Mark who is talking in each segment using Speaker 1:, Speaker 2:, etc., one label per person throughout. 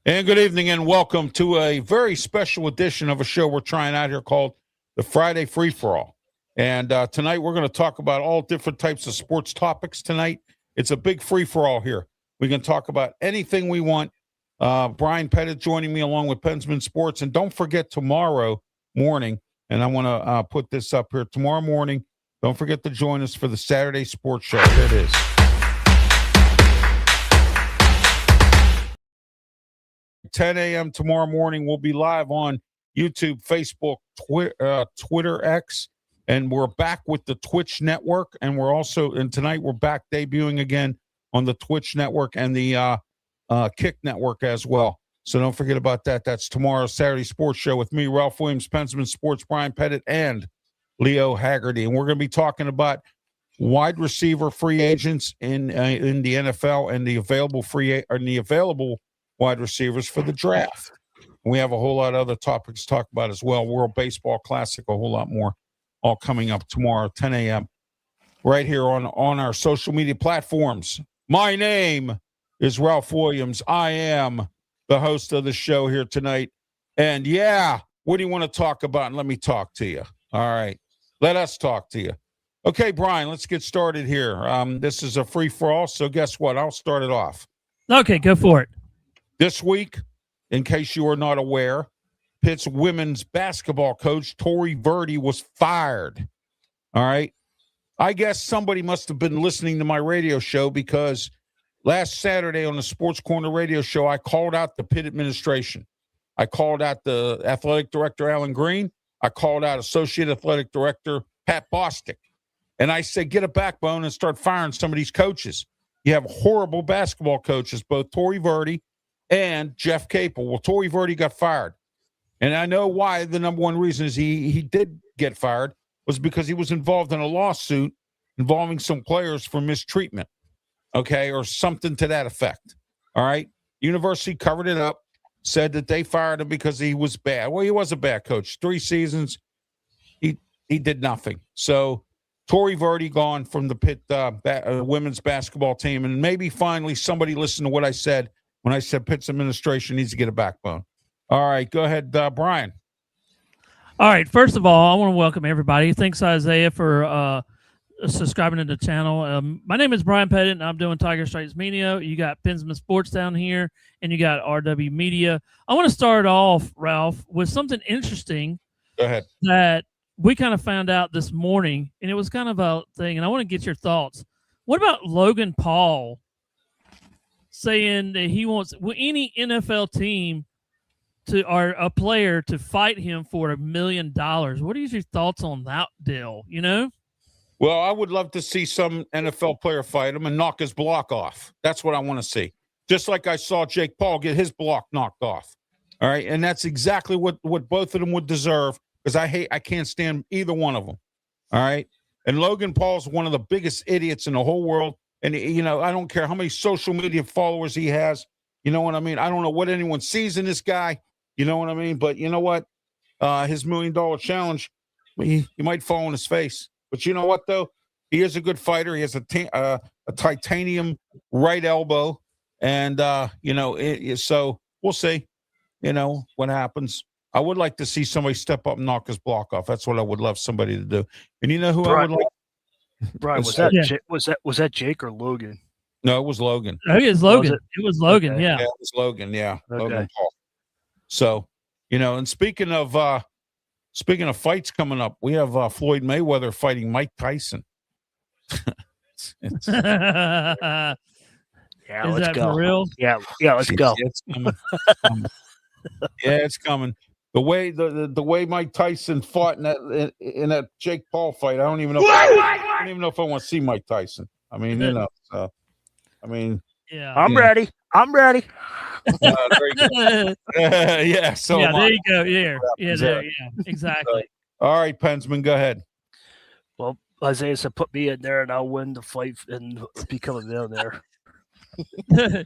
Speaker 1: And good evening and welcome to a very special edition of a show we're trying out here called the Friday Free-For-All. And tonight we're going to talk about all different types of sports topics tonight. It's a big free-for-all here. We can talk about anything we want. Brian Pettit joining me along with Pensman Sports. And don't forget tomorrow morning, and I want to put this up here, tomorrow morning, don't forget to join us for the Saturday Sports Show. Here it is. 10 a.m. tomorrow morning. We'll be live on YouTube, Facebook, Twitter, X, and we're back with the Twitch network. And tonight we're back debuting again on the Twitch network and the Kick network as well. So don't forget about that. That's tomorrow's Saturday Sports Show with me, Ralph Williams, Pensman Sports, Brian Pettit, and Leo Haggerty. And we're going to be talking about wide receiver free agents in the NFL and the available wide receivers for the draft. We have a whole lot of other topics to talk about as well. World Baseball Classic, a whole lot more, all coming up tomorrow, 10 a.m. right here on our social media platforms. My name is Ralph Williams. I am the host of the show here tonight. And yeah, what do you want to talk about? And let me talk to you. All right. Let us talk to you. Okay, Brian, let's get started here. This is a free-for-all, so guess what? I'll start it off.
Speaker 2: Okay, go for it.
Speaker 1: This week, in case you are not aware, Pitt's women's basketball coach, Tori Verdi, was fired. All right. I guess somebody must have been listening to my radio show because last Saturday on the Sports Corner radio show, I called out the Pitt administration. I called out the athletic director, Alan Green. I called out Associate Athletic Director, Pat Bostic. And I said, get a backbone and start firing some of these coaches. You have horrible basketball coaches, both Tori Verdi and Jeff Capel. Well, Tori Verdi got fired. And I know why. The number one reason is he did get fired was because he was involved in a lawsuit involving some players for mistreatment, okay, or something to that effect. All right? University covered it up, said that they fired him because he was bad. Well, he was a bad coach. 3 seasons, he did nothing. So Tori Verdi gone from the Pitt women's basketball team, and maybe finally somebody listened to what I said when I said Pitt's administration needs to get a backbone. All right, go ahead, Brian.
Speaker 2: All right, first of all, I want to welcome everybody. Thanks, Isaiah, for subscribing to the channel. My name is Brian Pettit, and I'm doing Tiger Stripes Media. You got Pensman Sports down here, and you got RW Media. I want to start off, Ralph, with something interesting.
Speaker 1: Go ahead.
Speaker 2: That we kind of found out this morning, and it was kind of a thing, and I want to get your thoughts. What about Logan Paul saying that he wants any NFL team or a player to fight him for $1 million? What are your thoughts on that deal? You know?
Speaker 1: Well, I would love to see some NFL player fight him and knock his block off. That's what I want to see. Just like I saw Jake Paul get his block knocked off. All right. And that's exactly what both of them would deserve, because I can't stand either one of them. All right. And Logan Paul's one of the biggest idiots in the whole world. And, you know, I don't care how many social media followers he has. You know what I mean? I don't know what anyone sees in this guy. You know what I mean? But you know what? His $1 million challenge, he might fall on his face. But you know what, though? He is a good fighter. He has a titanium right elbow. And, so we'll see, you know, what happens. I would like to see somebody step up and knock his block off. That's what I would love somebody to do. And you know who I would like?
Speaker 3: Brian, was that Jake or Logan?
Speaker 1: No, it was Logan.
Speaker 2: Oh, it was Logan. It was Logan,
Speaker 3: okay.
Speaker 2: Yeah,
Speaker 1: it was Logan, yeah.
Speaker 3: Okay.
Speaker 1: Logan Paul. So, you know, and speaking of fights coming up, we have Floyd Mayweather fighting Mike Tyson.
Speaker 3: Yeah,
Speaker 2: is
Speaker 3: let's
Speaker 2: that
Speaker 3: go.
Speaker 2: for real?
Speaker 3: Yeah, let's go.
Speaker 1: It's coming. Yeah, it's coming. The way Mike Tyson fought in that Jake Paul fight, I don't even know. I don't even know if I want to see Mike Tyson. I mean, you know. So, I mean,
Speaker 2: Yeah,
Speaker 3: I'm ready.
Speaker 1: yeah. So
Speaker 2: yeah, there you go. Yeah, exactly.
Speaker 1: All right, Pensman, go ahead.
Speaker 3: Well, Isaiah said, put me in there, and I'll win the fight and become a millionaire.
Speaker 1: Yeah,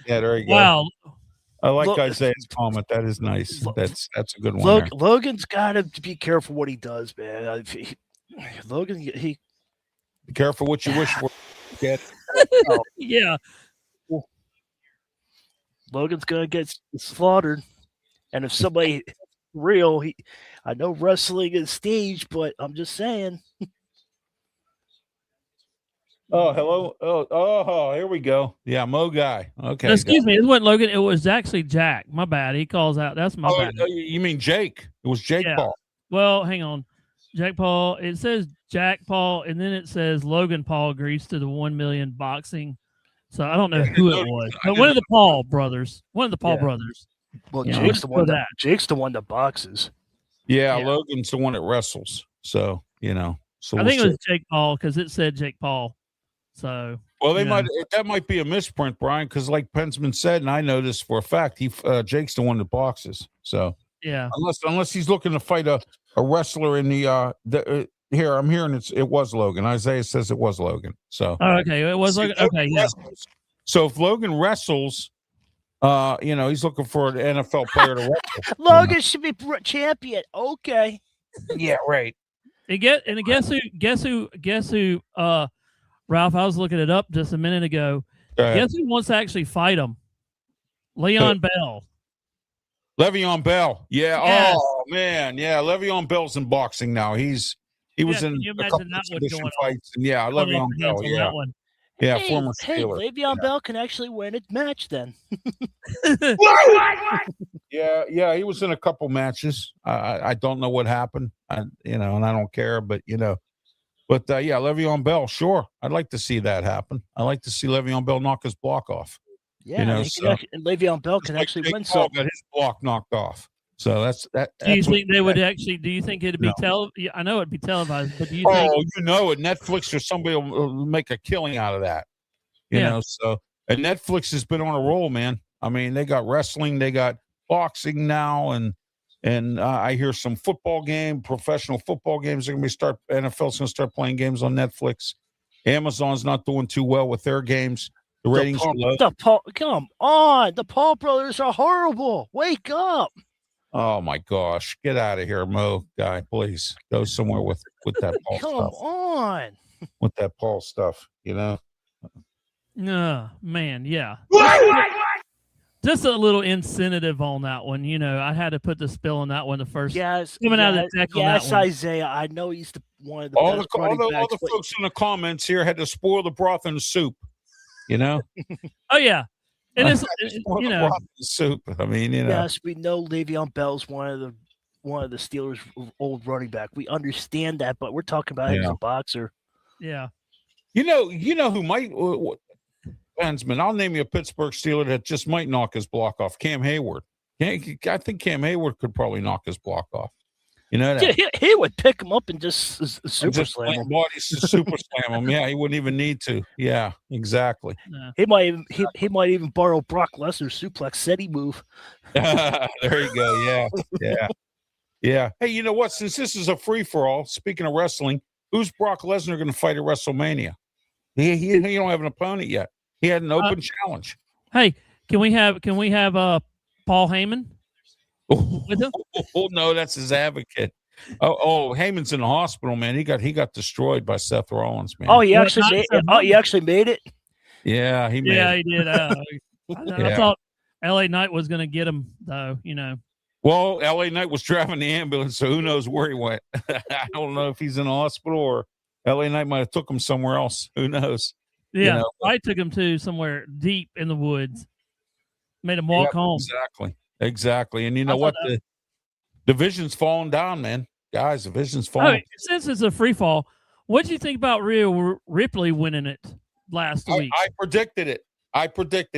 Speaker 1: there you go.
Speaker 2: Wow.
Speaker 1: I like Isaiah's comment. That is nice. That's a good one.
Speaker 3: Logan's got to be careful what he does, man. Logan, he
Speaker 1: be careful what you wish for. Get.
Speaker 2: Yeah.
Speaker 3: Logan's gonna get slaughtered, and if somebody real, I know wrestling is stage, but I'm just saying.
Speaker 1: Oh, hello. Oh, here we go. Yeah, Mo guy. Okay.
Speaker 2: No, excuse me. It wasn't Logan. It was actually Jack. My bad. He calls out. That's my bad.
Speaker 1: You mean Jake? It was Jake Paul.
Speaker 2: Well, hang on. Jack Paul. It says Jack Paul, and then it says Logan Paul agrees to the 1 million boxing. So I don't know who it was, but one of the Paul brothers. One of the Paul brothers.
Speaker 3: Well, Jake's the one that boxes.
Speaker 1: Yeah, Logan's the one that wrestles. So So
Speaker 2: I think it was Jake Paul because it said Jake Paul. So
Speaker 1: that might be a misprint, Brian, because like Pensman said, and I know this for a fact, Jake's the one that boxes. So
Speaker 2: yeah,
Speaker 1: unless he's looking to fight a wrestler in the here, I'm hearing it was Logan. Isaiah says it was Logan. So
Speaker 2: okay, it was Logan. Okay, yeah.
Speaker 1: So if Logan wrestles, he's looking for an NFL player to wrestle.
Speaker 3: Logan should be champion. Okay.
Speaker 1: Yeah, right.
Speaker 2: And guess who? Ralph, I was looking it up just a minute ago. Guess who wants to actually fight him? Le'Veon Bell.
Speaker 1: Le'Veon Bell. Yeah.
Speaker 2: Yes.
Speaker 1: Oh man. Yeah. Le'Veon Bell's in boxing now. He was in a couple exhibition fights. And Le'Veon Bell. Yeah. Yeah. Former Steeler.
Speaker 3: Le'Veon Bell can actually win a match then.
Speaker 1: Yeah. He was in a couple matches. I don't know what happened. And I don't care, but But Le'Veon Bell, sure. I'd like to see that happen. I like to see Le'Veon Bell knock his block off.
Speaker 3: Yeah, and Le'Veon Bell can actually win
Speaker 1: something. Got his block knocked off. So that's that.
Speaker 2: Do you think they would actually? Do you think it'd be I know it'd be televised, but do you think?
Speaker 1: Oh, Netflix or somebody will make a killing out of that. You know, so and Netflix has been on a roll, man. I mean, they got wrestling, they got boxing now, and I hear some professional football games are going to NFL's going to start playing games on Netflix. Amazon's not doing too well with their games. The ratings are low.
Speaker 3: Come on. The Paul brothers are horrible. Wake up.
Speaker 1: Oh, my gosh. Get out of here, Mo guy. Please go somewhere with that Paul stuff.
Speaker 3: Come on.
Speaker 1: With that Paul stuff,
Speaker 2: No, man, yeah. Just a little incentive on that one. I had to put the spill on that one the first.
Speaker 3: Yes.
Speaker 2: Coming out of the deck on that one.
Speaker 3: Isaiah. I know he's one of the best running backs.
Speaker 1: All the folks in the comments here had to spoil the broth in the soup,
Speaker 2: Oh, yeah. And it's,
Speaker 1: the soup. I mean,
Speaker 3: Yes, we know Le'Veon Bell's one of the Steelers' old running back. We understand that, but we're talking about him as a boxer.
Speaker 2: Yeah.
Speaker 1: You know who might Pensman, I'll name you a Pittsburgh Steeler that just might knock his block off. Cam Hayward. I think Cam Hayward could probably knock his block off.
Speaker 3: He would pick him up and just super slam him.
Speaker 1: Super slam him. Yeah, he wouldn't even need to. Yeah, exactly.
Speaker 2: No.
Speaker 3: He might even borrow Brock Lesnar's suplex city move.
Speaker 1: There you go. Yeah. Hey, you know what? Since this is a free for all, speaking of wrestling, who's Brock Lesnar going to fight at WrestleMania? He don't have an opponent yet. He had an open challenge.
Speaker 2: Hey, can we have Paul Heyman with him?
Speaker 1: Oh no, that's his advocate. Oh, Heyman's in the hospital, man. He got destroyed by Seth Rollins, man.
Speaker 3: Oh, he actually made it.
Speaker 1: Yeah, he made it.
Speaker 2: He did. I thought LA Knight was going to get him, though.
Speaker 1: Well, LA Knight was driving the ambulance, so who knows where he went? I don't know if he's in the hospital or LA Knight might have took him somewhere else. Who knows?
Speaker 2: Yeah, I took him to somewhere deep in the woods. Made him walk home.
Speaker 1: Exactly. And you know what? The division's falling down, man. Guys, the division's falling.
Speaker 2: Since it's a free fall, what do you think about Rhea Ripley winning it last week?
Speaker 1: I predicted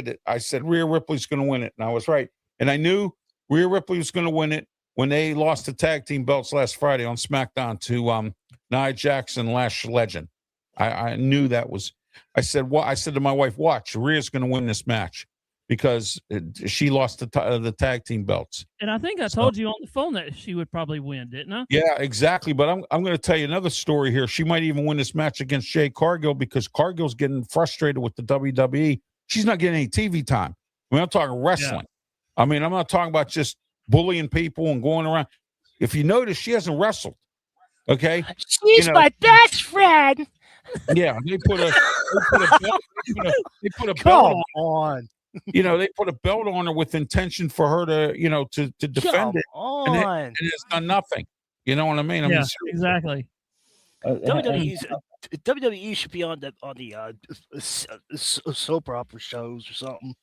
Speaker 1: it. I said Rhea Ripley's going to win it, and I was right. And I knew Rhea Ripley was going to win it when they lost the tag team belts last Friday on SmackDown to Nia Jax and Lash Legend. I knew that was. I said to my wife, watch, Rhea's going to win this match because she lost the tag team belts.
Speaker 2: And I think I told you on the phone that she would probably win, didn't I?
Speaker 1: Yeah, exactly. But I'm going to tell you another story here. She might even win this match against Jade Cargill because Cargill's getting frustrated with the WWE She's not getting any TV time. I mean, I'm talking wrestling. I mean, I'm not talking about just bullying people and going around. If you notice, she hasn't wrestled. Okay,
Speaker 3: She's my best friend.
Speaker 1: Yeah, they put a belt. They put a
Speaker 3: Come
Speaker 1: belt
Speaker 3: on.
Speaker 1: They put a belt on her with intention for her to to defend
Speaker 3: Come
Speaker 1: it,
Speaker 3: on.
Speaker 1: and it's done nothing. You know what I mean? I
Speaker 2: Yeah,
Speaker 1: mean,
Speaker 2: exactly.
Speaker 3: WWE should be on the soap opera shows or something.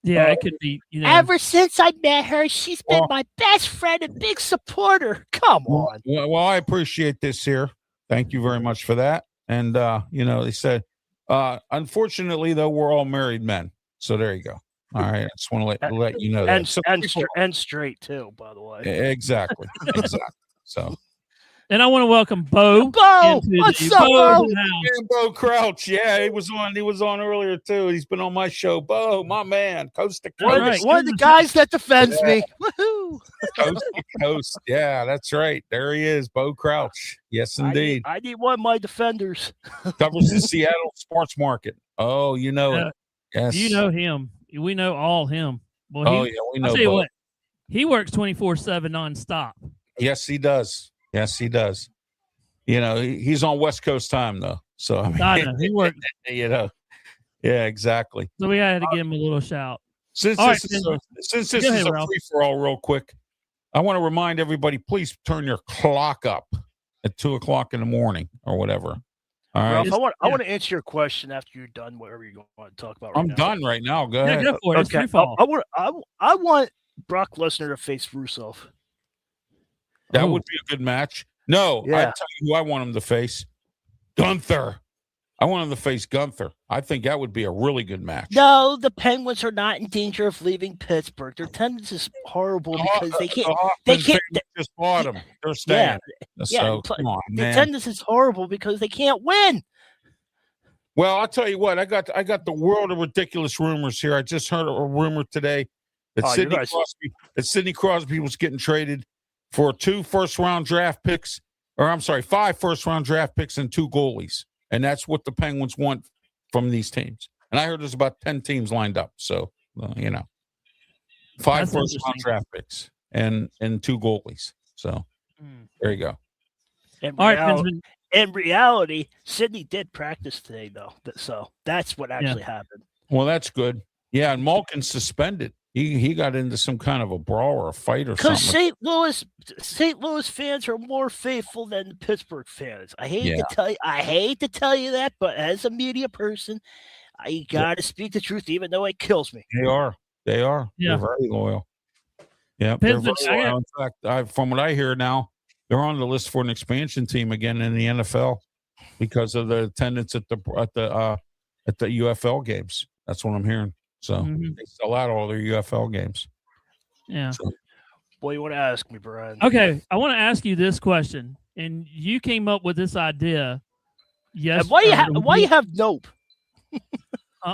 Speaker 2: Yeah, it could be.
Speaker 3: Ever since I met her, she's been my best friend and big supporter. Come on.
Speaker 1: Well, I appreciate this here. Thank you very much for that. And they said, unfortunately, though, we're all married men. So there you go. All right, I just want to let you know that.
Speaker 3: And straight too, by the way.
Speaker 1: Exactly. So.
Speaker 2: And I want to welcome Bo.
Speaker 3: What's up, Bo?
Speaker 1: And Bo Crouch. Yeah, he was on earlier too. He's been on my show. Bo, my man, coast to coast.
Speaker 3: One of the guys that defends me. Woohoo!
Speaker 1: Coast to coast. Yeah, that's right. There he is, Bo Crouch. Yes, indeed.
Speaker 3: I need one of my defenders.
Speaker 1: Covers the Seattle sports market. Oh, you know it. Yes.
Speaker 2: You know him. We know all him.
Speaker 1: Well, we know.
Speaker 2: I'll tell you what, he works 24/7 nonstop.
Speaker 1: Yes, he does. Yes, he does. He's on West Coast time though. So
Speaker 2: I know he works.
Speaker 1: Yeah, exactly.
Speaker 2: So we had to give him a little shout.
Speaker 1: Since this is a free for all, real quick, I want to remind everybody: please turn your clock up at 2:00 in the morning or whatever. All right.
Speaker 3: Ralph, I want to answer your question after you're done. Whatever you want to talk about.
Speaker 1: I'm done right now. Go ahead.
Speaker 2: Go for it.
Speaker 3: Okay. I want Brock Lesnar to face Rusev.
Speaker 1: That would be a good match. No,
Speaker 3: yeah.
Speaker 1: I tell you who I want him to face. Gunther. I want him to face Gunther. I think that would be a really good match.
Speaker 3: No, the Penguins are not in danger of leaving Pittsburgh. Their attendance is horrible because they can't. They
Speaker 1: just bought them. They're staying. So come on, man.
Speaker 3: The attendance is horrible because they can't win.
Speaker 1: Well, I'll tell you what. I got the world of ridiculous rumors here. I just heard a rumor today that Sidney Crosby was getting traded for 5 first-round draft picks and 2 goalies. And that's what the Penguins want from these teams. And I heard there's about 10 teams lined up. So, 5 first-round draft picks and 2 goalies. So, there you go.
Speaker 3: In reality, Sidney did practice today, though. So, that's what actually happened.
Speaker 1: Well, that's good. Yeah, and Malkin's suspended. He got into some kind of a brawl or a fight or something.
Speaker 3: Because St. Louis fans are more faithful than the Pittsburgh fans. I hate to tell you that, but as a media person, I got to speak the truth, even though it kills me.
Speaker 1: They are.
Speaker 2: Yeah.
Speaker 1: They're very loyal. Yeah, they're very loyal. In fact, from what I hear now, they're on the list for an expansion team again in the NFL because of the attendance at the UFL games. That's what I'm hearing. So they sell out all their UFL games.
Speaker 2: Yeah.
Speaker 3: Boy, you want to ask me, Brian?
Speaker 2: Okay, I want to ask you this question, and you came up with this idea. Yes.
Speaker 3: Why you have Nope?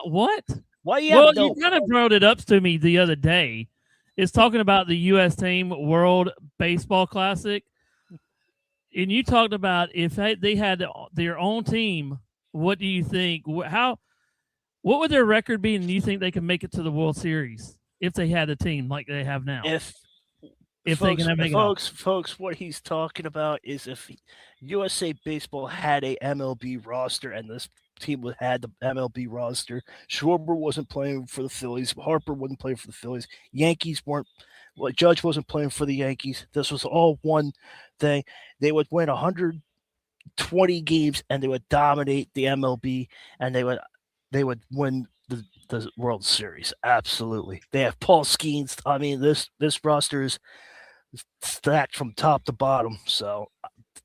Speaker 2: What?
Speaker 3: Why you have Nope?
Speaker 2: You kind of brought it up to me the other day. It's talking about the U.S. Team World Baseball Classic, and you talked about if they had their own team. What do you think? What would their record be, and you think they can make it to the World Series if they had a team like they have now?
Speaker 3: If
Speaker 2: folks,
Speaker 3: they can make folks, what he's talking about is if USA Baseball had a MLB roster and this team had the MLB roster, Schwarber wasn't playing for the Phillies, Harper wasn't playing for the Phillies, Yankees weren't. Well, Judge wasn't playing for the Yankees. This was all one thing. They would win 120 games and they would dominate the MLB, and they would win the World Series. Absolutely. They have Paul Skeens. I mean, this roster is stacked from top to bottom. So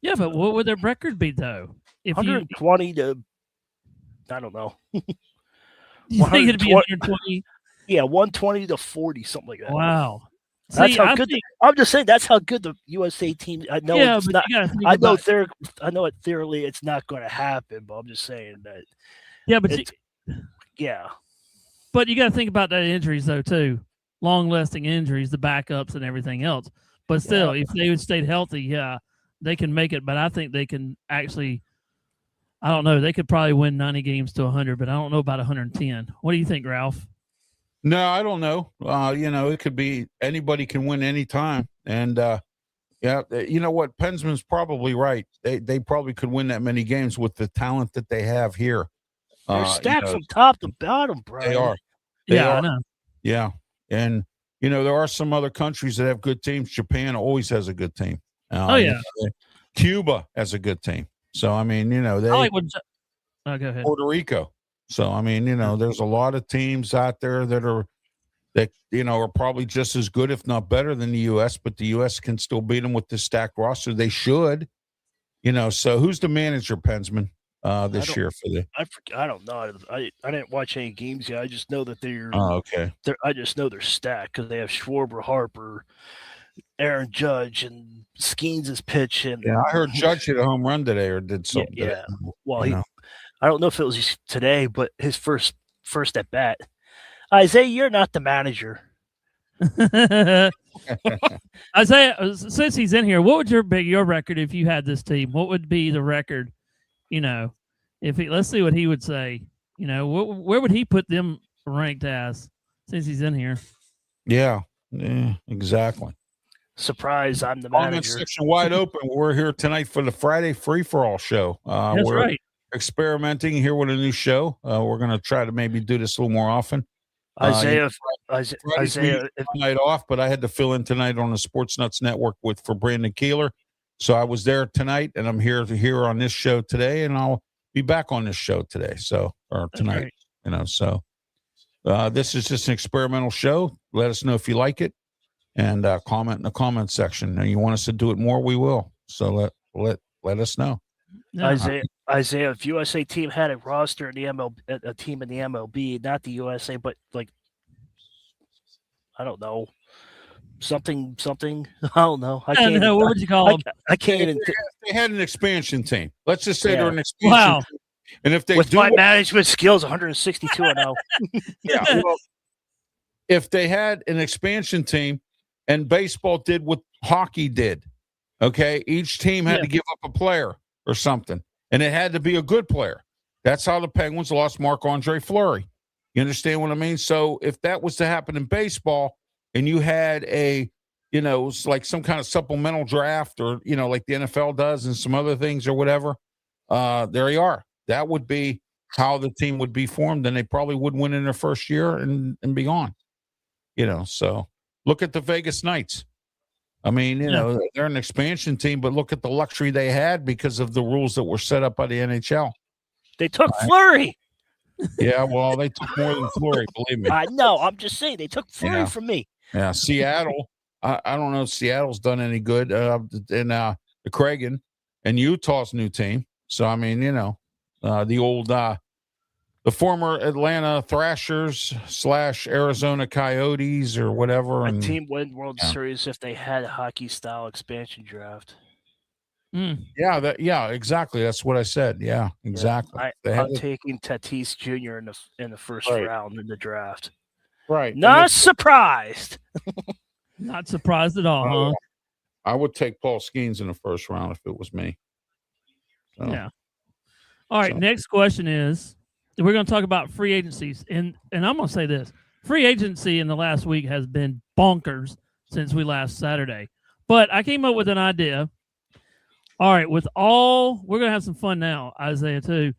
Speaker 2: yeah, but what would their record be though? If
Speaker 3: 120 to, I don't know.
Speaker 2: You think it'd be 120?
Speaker 3: Yeah, 120 to 40, something like that.
Speaker 2: Wow.
Speaker 3: That's how good. I'm just saying that's how good the USA team. I know it's not. I know theoretically it's not going to happen, but I'm just saying that.
Speaker 2: Yeah, but
Speaker 3: yeah.
Speaker 2: But you got to think about the injuries, though, too. Long-lasting injuries, the backups and everything else. But still, if they would stay healthy, they can make it. But I think they can actually I don't know. They could probably win 90 games to 100, but I don't know about 110. What do you think, Ralph?
Speaker 1: No, I don't know. It could be anybody can win anytime. And yeah, you know what? Pensman's probably right. They probably could win that many games with the talent that they have here.
Speaker 3: They're stacked from top to bottom, Brian.
Speaker 1: They are.
Speaker 2: I know.
Speaker 1: Yeah. And, there are some other countries that have good teams. Japan always has a good team. Cuba has a good team. So, I mean, they
Speaker 2: go ahead.
Speaker 1: Puerto Rico. So, I mean, there's a lot of teams out there that are probably just as good, if not better than the U.S., but the U.S. can still beat them with this stacked roster. They should, so who's the manager, Pensman, this year for the?
Speaker 3: I don't know. I didn't watch any games yet. I just know that they're.
Speaker 1: Oh, okay.
Speaker 3: I just know they're stacked because they have Schwarber, Harper, Aaron Judge, and Skeens is pitching.
Speaker 1: Yeah, I heard Judge hit a home run today or did something.
Speaker 3: Yeah. Well, I don't know if it was today, but his first at bat. Isaiah, you're not the manager.
Speaker 2: Isaiah, since he's in here, what would be your record if you had this team? What would be the record? Let's see what he would say. Where would he put them ranked as since he's in here?
Speaker 1: Yeah, exactly.
Speaker 3: Surprise, I'm the manager.
Speaker 1: Comment section wide open. We're here tonight for the Friday free-for-all show.
Speaker 2: That's right.
Speaker 1: Experimenting here with a new show. We're going to try to maybe do this a little more often.
Speaker 3: Isaiah,
Speaker 1: night off, but I had to fill in tonight on the Sports Nuts Network for Brandon Keeler. So I was there tonight, and I'm here on this show today, and I'll be back on this show today. Or tonight, So this is just an experimental show. Let us know if you like it, and comment in the comment section. And you want us to do it more, we will. So let us know.
Speaker 2: No.
Speaker 3: Isaiah, if USA team had a roster in the MLB, a team in the MLB, not the USA, but I don't know, something. I don't know. I can't.
Speaker 2: What would you call them?
Speaker 3: I can't even.
Speaker 1: They had an expansion team. Let's just say they're an expansion team. And if they
Speaker 3: with my management skills, 162-0.
Speaker 1: Yeah. Well, if they had an expansion team, and baseball did what hockey did, okay, each team had to give up a player or something. And it had to be a good player. That's how the Penguins lost Marc-Andre Fleury. You understand what I mean? So if that was to happen in baseball and you had it was like some kind of supplemental draft or, like the NFL does and some other things or whatever, there you are. That would be how the team would be formed, and they probably would win in their first year and be gone. So look at the Vegas Knights. I mean, they're an expansion team, but look at the luxury they had because of the rules that were set up by the NHL.
Speaker 3: They took Fleury.
Speaker 1: Yeah, well, they took more than Fleury, believe me.
Speaker 3: I know. I'm just saying they took Fleury from me.
Speaker 1: Yeah, Seattle. I don't know if Seattle's done any good. And the Kragan and Utah's new team. So, I mean, the old the former Atlanta Thrashers / Arizona Coyotes or whatever.
Speaker 3: A team win World Series if they had a hockey-style expansion draft.
Speaker 1: Yeah, exactly. That's what I said. Yeah, exactly.
Speaker 3: I'm taking Tatis Jr. in the first round in the draft.
Speaker 1: Right.
Speaker 3: Not surprised.
Speaker 2: Not surprised at all, huh?
Speaker 1: I would take Paul Skeens in the first round if it was me. So,
Speaker 2: yeah. All right, next question is, we're going to talk about free agencies. And I'm going to say this. Free agency in the last week has been bonkers since we last Saturday. But I came up with an idea. All right, we're going to have some fun now, Isaiah, too.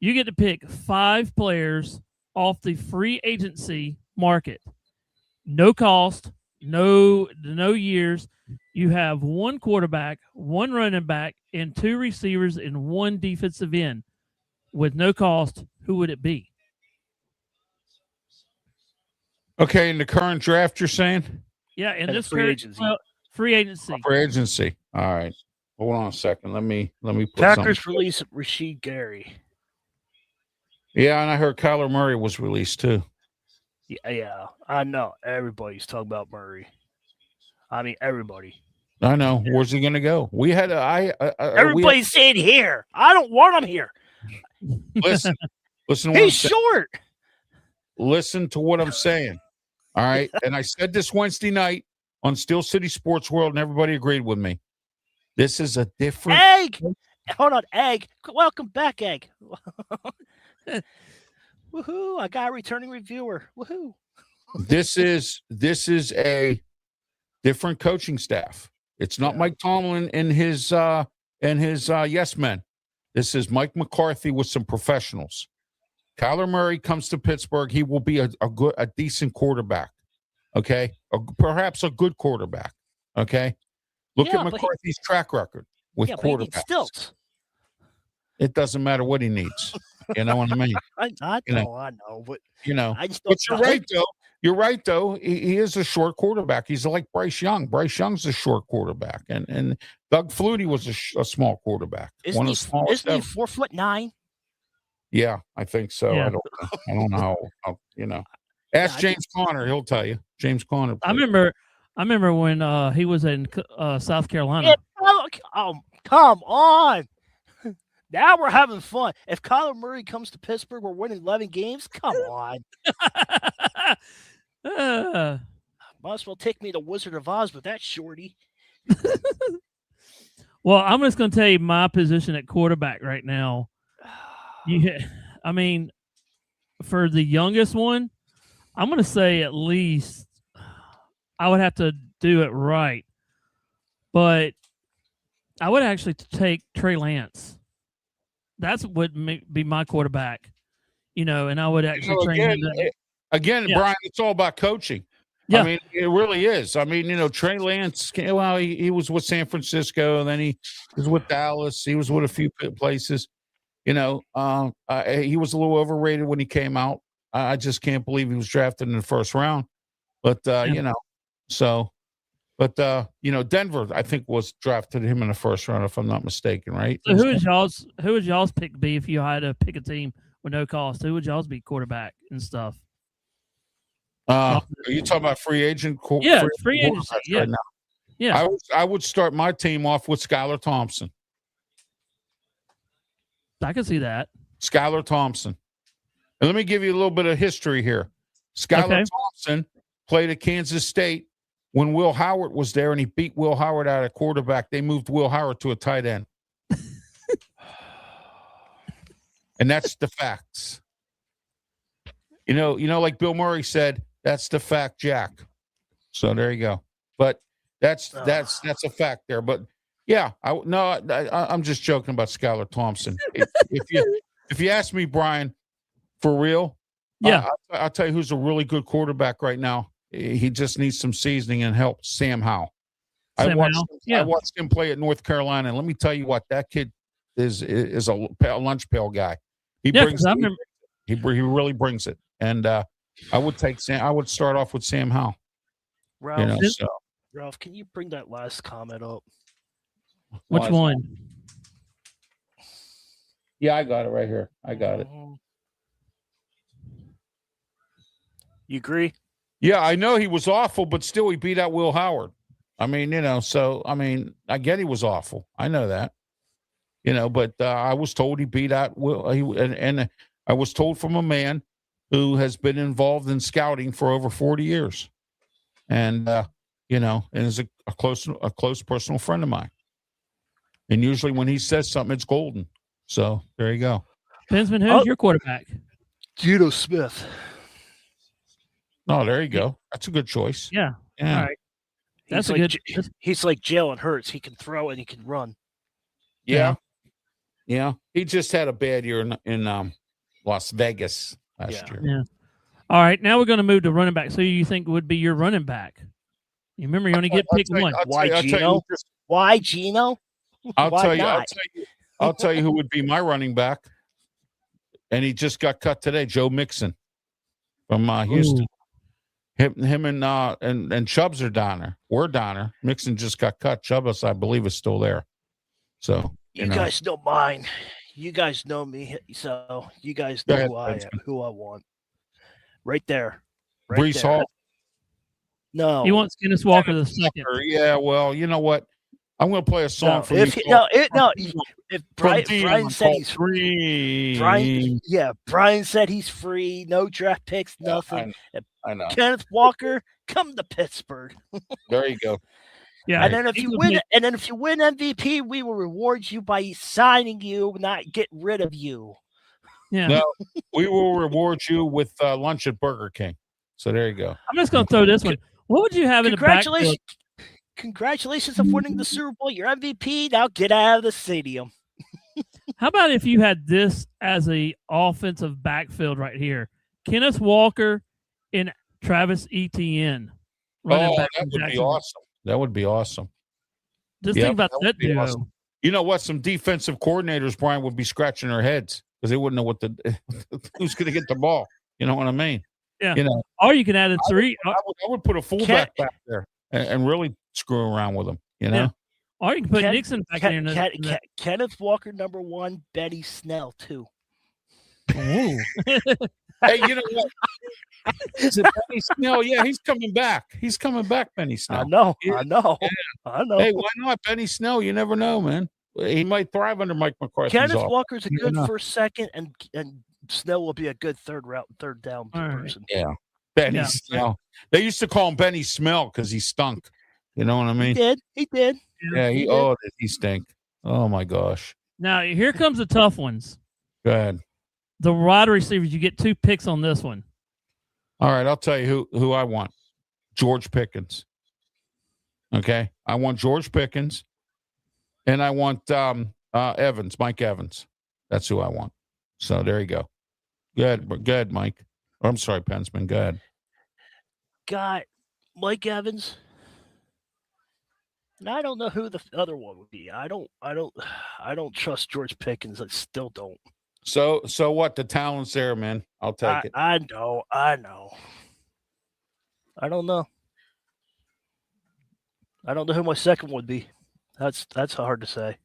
Speaker 2: You get to pick 5 players off the free agency market. No cost, no years. You have 1 quarterback, 1 running back, and 2 receivers and 1 defensive end. With no cost, who would it be?
Speaker 1: Okay, in the current draft, you're saying?
Speaker 2: Yeah, in this
Speaker 3: free agency.
Speaker 2: Free agency.
Speaker 1: Free agency. All right. Hold on a second. Let me put
Speaker 3: Packers release Rasheed Gary.
Speaker 1: Yeah, and I heard Kyler Murray was released too.
Speaker 3: Yeah, I know. Everybody's talking about Murray. I mean, everybody.
Speaker 1: I know. Where's he going to go? We had
Speaker 3: everybody's saying here. I don't want him here.
Speaker 1: Listen.
Speaker 3: He's short.
Speaker 1: Listen to what I'm saying. All right. And I said this Wednesday night on Steel City Sports World, and everybody agreed with me. This is a different.
Speaker 3: hold on, Egg. Welcome back, Egg. Woohoo! I got a returning reviewer. Woohoo!
Speaker 1: This is a different coaching staff. It's not
Speaker 3: Yeah.
Speaker 1: Mike Tomlin and his yes men. This is Mike McCarthy with some professionals. Kyler Murray comes to Pittsburgh. He will be a decent quarterback. Okay, perhaps a good quarterback. Okay, look
Speaker 3: Yeah,
Speaker 1: at
Speaker 3: but
Speaker 1: McCarthy's track record with
Speaker 3: Yeah, but he needs
Speaker 1: quarterbacks.
Speaker 3: stilts.
Speaker 1: It doesn't matter what he needs. You know what I mean?
Speaker 3: I
Speaker 1: You know.
Speaker 3: know, I know, but
Speaker 1: You know.
Speaker 3: I just
Speaker 1: But
Speaker 3: don't.
Speaker 1: you're right, though. You're right, though. He is a short quarterback. He's like Bryce Young. Bryce Young's a short quarterback, and Doug Flutie was a small quarterback.
Speaker 3: Isn't
Speaker 1: One of the smallest
Speaker 3: he
Speaker 1: ever.
Speaker 3: 4'9"?
Speaker 1: Yeah, I think so.
Speaker 2: Yeah.
Speaker 1: I don't know. You know, ask
Speaker 3: Yeah, I
Speaker 1: James Conner. He'll tell you. James Conner.
Speaker 2: I remember when he was in South Carolina.
Speaker 3: Yeah, come on. Now we're having fun. If Kyler Murray comes to Pittsburgh, we're winning 11 games. Come on. Might as well take me to Wizard of Oz with that shorty.
Speaker 2: Well, I'm just going to tell you my position at quarterback right now. I mean, for the youngest one, I'm going to say at least I would have to do it right. But I would actually take Trey Lance. That's what be my quarterback, and I would actually train him.
Speaker 1: Again,
Speaker 2: Yeah.
Speaker 1: Brian, it's all about coaching.
Speaker 2: Yeah.
Speaker 1: I mean, it really is. I mean, Trey Lance, well, he was with San Francisco, and then he was with Dallas. He was with a few places. He was a little overrated when he came out. I just can't believe he was drafted in the first round. But, Denver, I think, was drafted him in the first round, if I'm not mistaken, right?
Speaker 2: So who would y'all's pick be if you had to pick a team with no cost? Who would y'all's be quarterback and stuff?
Speaker 1: Are you talking about free agent?
Speaker 2: Yeah, free agency. Yeah.
Speaker 1: Right now?
Speaker 2: Yeah.
Speaker 1: I would start my team off with Skylar Thompson.
Speaker 2: I can see that.
Speaker 1: Skylar Thompson. And let me give you a little bit of history here. Skylar Thompson played at Kansas State when Will Howard was there, and he beat Will Howard out at quarterback. They moved Will Howard to a tight end. And that's the facts. Like Bill Murray said, that's the fact, Jack. So there you go. But that's a fact there. But yeah, I'm just joking about Skylar Thompson. If you ask me, Brian, for real,
Speaker 2: yeah,
Speaker 1: I'll tell you who's a really good quarterback right now. He just needs some seasoning and help. Sam Howell. I watched him play at North Carolina, and let me tell you what, that kid is a lunch pail guy. He really brings it. And I would start off with Sam Howell.
Speaker 3: Ralph, can you bring that last comment up?
Speaker 2: Which one?
Speaker 1: Yeah, I got it right here. I got it.
Speaker 3: You agree?
Speaker 1: Yeah, I know he was awful, but still he beat out Will Howard. I mean, I get he was awful. I know that. But I was told he beat out Will. And I was told from a man who has been involved in scouting for over 40 years. And, and is a close personal friend of mine. And usually when he says something, it's golden. So there you go.
Speaker 2: Bensman, who's your quarterback?
Speaker 3: Geno Smith.
Speaker 1: Oh, there you go. That's a good choice.
Speaker 2: Yeah. All right.
Speaker 3: He's like Jalen Hurts. He can throw and he can run.
Speaker 1: Yeah. He just had a bad year in Las Vegas last year.
Speaker 2: Yeah. All right. Now we're going to move to running back. So you think would be your running back? You remember you only get picked one.
Speaker 3: Why Geno? Why Geno?
Speaker 1: I'll tell you who would be my running back. And he just got cut today. Joe Mixon from Houston. Him and Chubbs are down there. We're down there. Mixon just got cut. Chubbs, I believe, is still there. So
Speaker 3: you guys don't mind. You guys know me, so you guys know who I want. Right there.
Speaker 1: Breece Hall.
Speaker 3: No.
Speaker 2: He wants Kenneth Walker the second.
Speaker 1: Yeah, well, you know what? I'm going to play a song for you.
Speaker 3: If Brian said he's free. Brian said he's free. No draft picks, nothing.
Speaker 1: I know.
Speaker 3: Kenneth Walker, come to Pittsburgh.
Speaker 1: There you go.
Speaker 2: Yeah.
Speaker 3: And then if you
Speaker 2: Eagles
Speaker 3: win,
Speaker 2: need-
Speaker 3: and then if you win MVP, we will reward you by signing you, not get rid of you.
Speaker 2: yeah.
Speaker 1: No, we will reward you with lunch at Burger King. So there you go.
Speaker 2: I'm just going to throw this one. What would you have in the backfield?
Speaker 3: Congratulations on winning the Super Bowl. You're MVP. Now get out of the stadium.
Speaker 2: How about if you had this as a offensive backfield right here? Kenneth Walker and Travis Etienne. Running back
Speaker 1: that
Speaker 2: from
Speaker 1: would be
Speaker 2: Jacksonville.
Speaker 1: awesome. That would be awesome.
Speaker 2: Just
Speaker 1: Yep,
Speaker 2: think about
Speaker 1: that would
Speaker 2: that
Speaker 1: be
Speaker 2: duo.
Speaker 1: awesome. You know what? Some defensive coordinators, Brian, would be scratching their heads because they wouldn't know what who's going to get the ball. You know what I mean?
Speaker 2: Yeah.
Speaker 1: You know,
Speaker 2: Or you can add a three.
Speaker 1: I would put a fullback back there and really screw around with them. You know?
Speaker 2: Yeah. Or you can put Nixon back there.
Speaker 3: Kenneth Walker, number 1. Benny Snell, 2.
Speaker 2: Ooh.
Speaker 1: Hey, you know what? Is it Benny Snell? Yeah, he's coming back. He's coming back, Benny Snell.
Speaker 3: I know.
Speaker 1: Yeah.
Speaker 3: I know.
Speaker 1: Yeah.
Speaker 3: I know.
Speaker 1: Hey, why not Benny Snell? You never know, man. He might thrive under Mike McCarthy's
Speaker 3: Kenneth
Speaker 1: offense.
Speaker 3: Walker's a
Speaker 1: You
Speaker 3: good
Speaker 1: know.
Speaker 3: first, second, and Snell will be a good third down
Speaker 2: All right.
Speaker 3: person.
Speaker 1: Yeah, Benny
Speaker 2: Yeah.
Speaker 1: Snell. They used to call him Benny Smell because he stunk. You know what I mean?
Speaker 3: He did.
Speaker 1: Yeah,
Speaker 3: he did.
Speaker 1: did he stink? Oh my gosh.
Speaker 2: Now, here comes the tough ones.
Speaker 1: Go ahead.
Speaker 2: The wide receivers, you get 2 picks on this one.
Speaker 1: All right, I'll tell you who I want. George Pickens. Okay, I want George Pickens, and I want Evans, Mike Evans. That's who I want. So there you go. Good, Mike. Or, I'm sorry, Pensman. Go ahead.
Speaker 3: Got Mike Evans. And I don't know who the other one would be. I don't trust George Pickens. I still don't.
Speaker 1: So what? The talent's there, man. I'll take it.
Speaker 3: I know. I don't know. I don't know who my second would be. That's hard to say.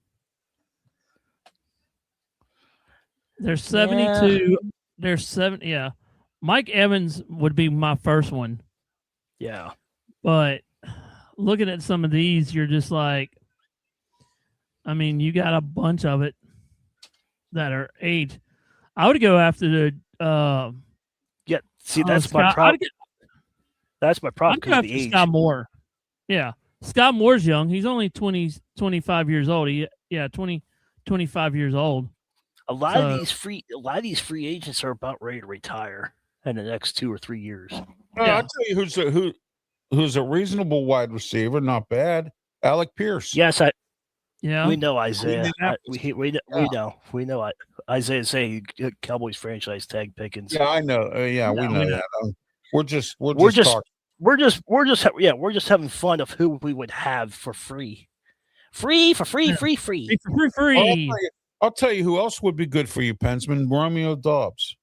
Speaker 2: There's 72. There's 7. Yeah. Mike Evans would be my first one.
Speaker 3: Yeah.
Speaker 2: But looking at some of these, you're just like, I mean, you got a bunch of it that are age. I would go after the.
Speaker 3: Yeah. See, that's my problem. That's my problem
Speaker 2: I'd go
Speaker 3: because of
Speaker 2: after
Speaker 3: the age.
Speaker 2: Scott Moore. Yeah. Scott Moore's young. He's only 25 years old. 25 years old.
Speaker 3: A lot of these free agents are about ready to retire in the next 2 or 3 years.
Speaker 1: I'll tell you who's a reasonable wide receiver, not bad. Alec Pierce.
Speaker 3: Yes,
Speaker 2: Yeah.
Speaker 3: we know Isaiah.
Speaker 1: We
Speaker 3: We know Isaiah saying Cowboys franchise tag Pickens.
Speaker 1: Yeah, I know. We know that. We're just talking.
Speaker 3: We're just having fun of who we would have for free. Free.
Speaker 1: I'll tell you who else would be good for you, Pensman. Romeo Dobbs.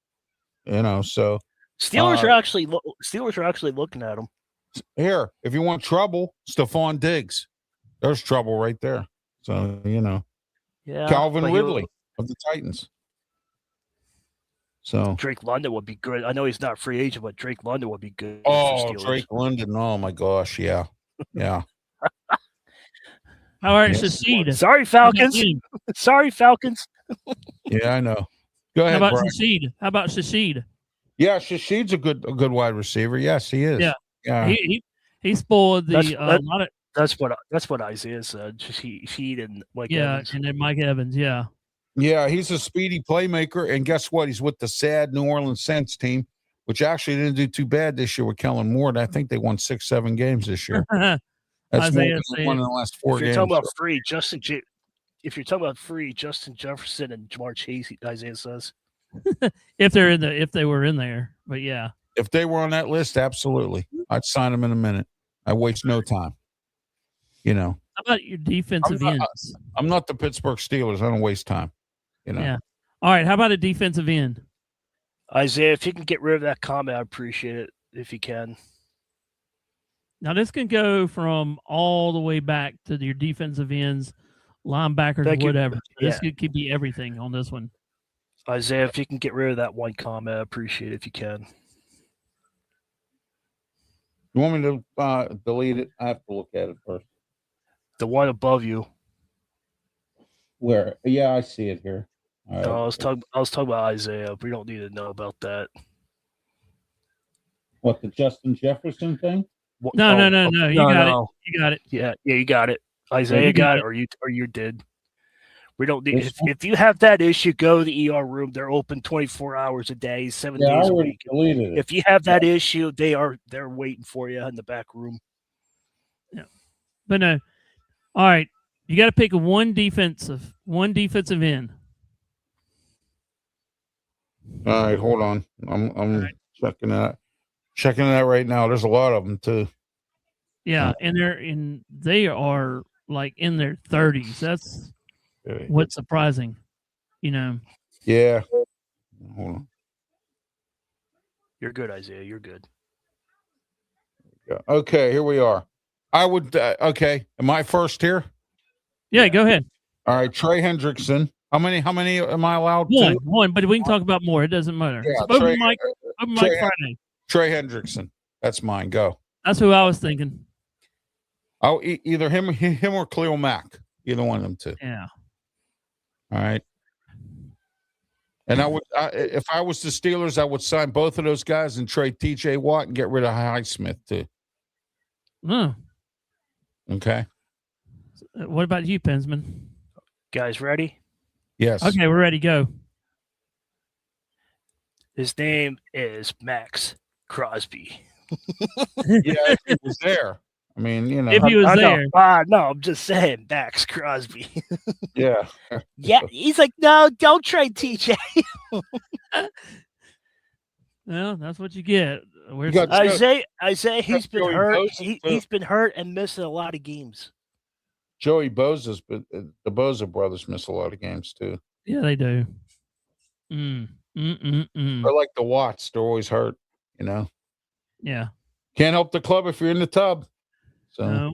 Speaker 1: You know, so
Speaker 3: Steelers are actually looking at him.
Speaker 1: Here, if you want trouble, Stephon Diggs. There's trouble right there. So, you know.
Speaker 3: Yeah.
Speaker 1: Calvin Ridley of the Titans. So
Speaker 3: Drake London would be good. I know he's not a free agent, but Drake London would be good.
Speaker 1: Oh,
Speaker 3: for Steelers.
Speaker 1: Drake London. Oh my gosh, yeah. Yeah.
Speaker 2: All right,
Speaker 1: Yes.
Speaker 2: Shaheed.
Speaker 3: Sorry, Falcons. Sorry, Falcons.
Speaker 1: Yeah, I know. Go
Speaker 2: How
Speaker 1: ahead,
Speaker 2: about
Speaker 1: Brian.
Speaker 2: Shaheed? How about Shaheed?
Speaker 1: Yeah, Shahid's a good wide receiver. Yes, he is.
Speaker 2: Yeah.
Speaker 1: Yeah.
Speaker 2: He spoiled
Speaker 3: That's-
Speaker 2: a lot of
Speaker 3: That's what Isaiah said. He and Mike Evans.
Speaker 2: and then Mike Evans, yeah.
Speaker 1: Yeah, he's a speedy playmaker. And guess what? He's with the sad New Orleans Saints team, which actually didn't do too bad this year with Kellen Moore. I think they won 6-7 games this year. That's
Speaker 2: Isaiah
Speaker 1: more than they won in the last 4
Speaker 3: If you're
Speaker 1: games.
Speaker 3: talking about free, Justin Jefferson and Jamar Chase, Isaiah says.
Speaker 2: if they were in there, but yeah.
Speaker 1: If they were on that list, absolutely. I'd sign them in a minute. I waste no time. You know,
Speaker 2: How about your defensive ends?
Speaker 1: I'm not the Pittsburgh Steelers. I don't waste time. You know.
Speaker 2: Yeah. All right. How about a defensive end?
Speaker 3: Isaiah, if you can get rid of that comment, I appreciate it. If you can.
Speaker 2: Now this can go from all the way back to your defensive ends, linebackers,
Speaker 3: Thank you.
Speaker 2: whatever. This
Speaker 3: Yeah.
Speaker 2: could be everything on this one.
Speaker 3: Isaiah, if you can get rid of that one comment, I appreciate it if you can.
Speaker 1: You want me to delete it? I have to look at it first.
Speaker 3: The one above you.
Speaker 1: Where? Yeah, I see it here. All right.
Speaker 3: No, I was talking about Isaiah. We don't need to know about that.
Speaker 1: What, the Justin Jefferson thing?
Speaker 2: No. You got it. You got it.
Speaker 3: Yeah, you got it. Isaiah
Speaker 2: you
Speaker 3: got
Speaker 2: got
Speaker 3: it, or you did. We don't need. If you have that issue, go to the ER room. They're open 24 hours a day, 7 days a week.
Speaker 4: Deleted it.
Speaker 3: If you have that issue, they're waiting for you in the back room.
Speaker 2: Yeah, but no. All right, you got to pick one defensive end.
Speaker 1: All right, hold on. I'm
Speaker 2: right.
Speaker 1: checking that right now. There's a lot of them too.
Speaker 2: Yeah, and they are like in their 30s. That's what's surprising,
Speaker 1: Yeah. Hold on.
Speaker 3: You're good, Isaiah. You're good.
Speaker 1: Yeah. Okay, here we are. I would. Okay, am I first here?
Speaker 2: Yeah, go ahead.
Speaker 1: All right, Trey Hendrickson. How many am I allowed?
Speaker 2: One, but we can talk about more. It doesn't matter.
Speaker 1: Yeah,
Speaker 2: It's open mic Friday.
Speaker 1: Trey Hendrickson. That's mine. Go.
Speaker 2: That's who I was thinking.
Speaker 1: Oh, either him or Khalil Mack. Either one of them two.
Speaker 2: Yeah.
Speaker 1: All right. And I would, if I was the Steelers, I would sign both of those guys and trade T.J. Watt and get rid of Highsmith too.
Speaker 2: Oh.
Speaker 1: Okay.
Speaker 2: What about you, Pensman?
Speaker 3: Guys, ready?
Speaker 1: Yes.
Speaker 2: Okay, we're ready. Go.
Speaker 3: His name is Max Crosby.
Speaker 1: Yeah, he was there. I mean,
Speaker 2: if he was there.
Speaker 3: No, I'm just saying Max Crosby.
Speaker 1: Yeah.
Speaker 3: Yeah, he's like, no, don't trade TJ.
Speaker 2: Well, that's what you get.
Speaker 3: Isaiah, he's been
Speaker 1: Joey
Speaker 3: hurt.
Speaker 1: Bosa,
Speaker 3: He's been hurt and missing a lot of games.
Speaker 1: Joey Bosa's, but the Bosa brothers miss a lot of games too.
Speaker 2: Yeah, they do. They're
Speaker 1: like the Watts; they're always hurt.
Speaker 2: Yeah.
Speaker 1: Can't help the club if you're in the tub. So,
Speaker 2: no.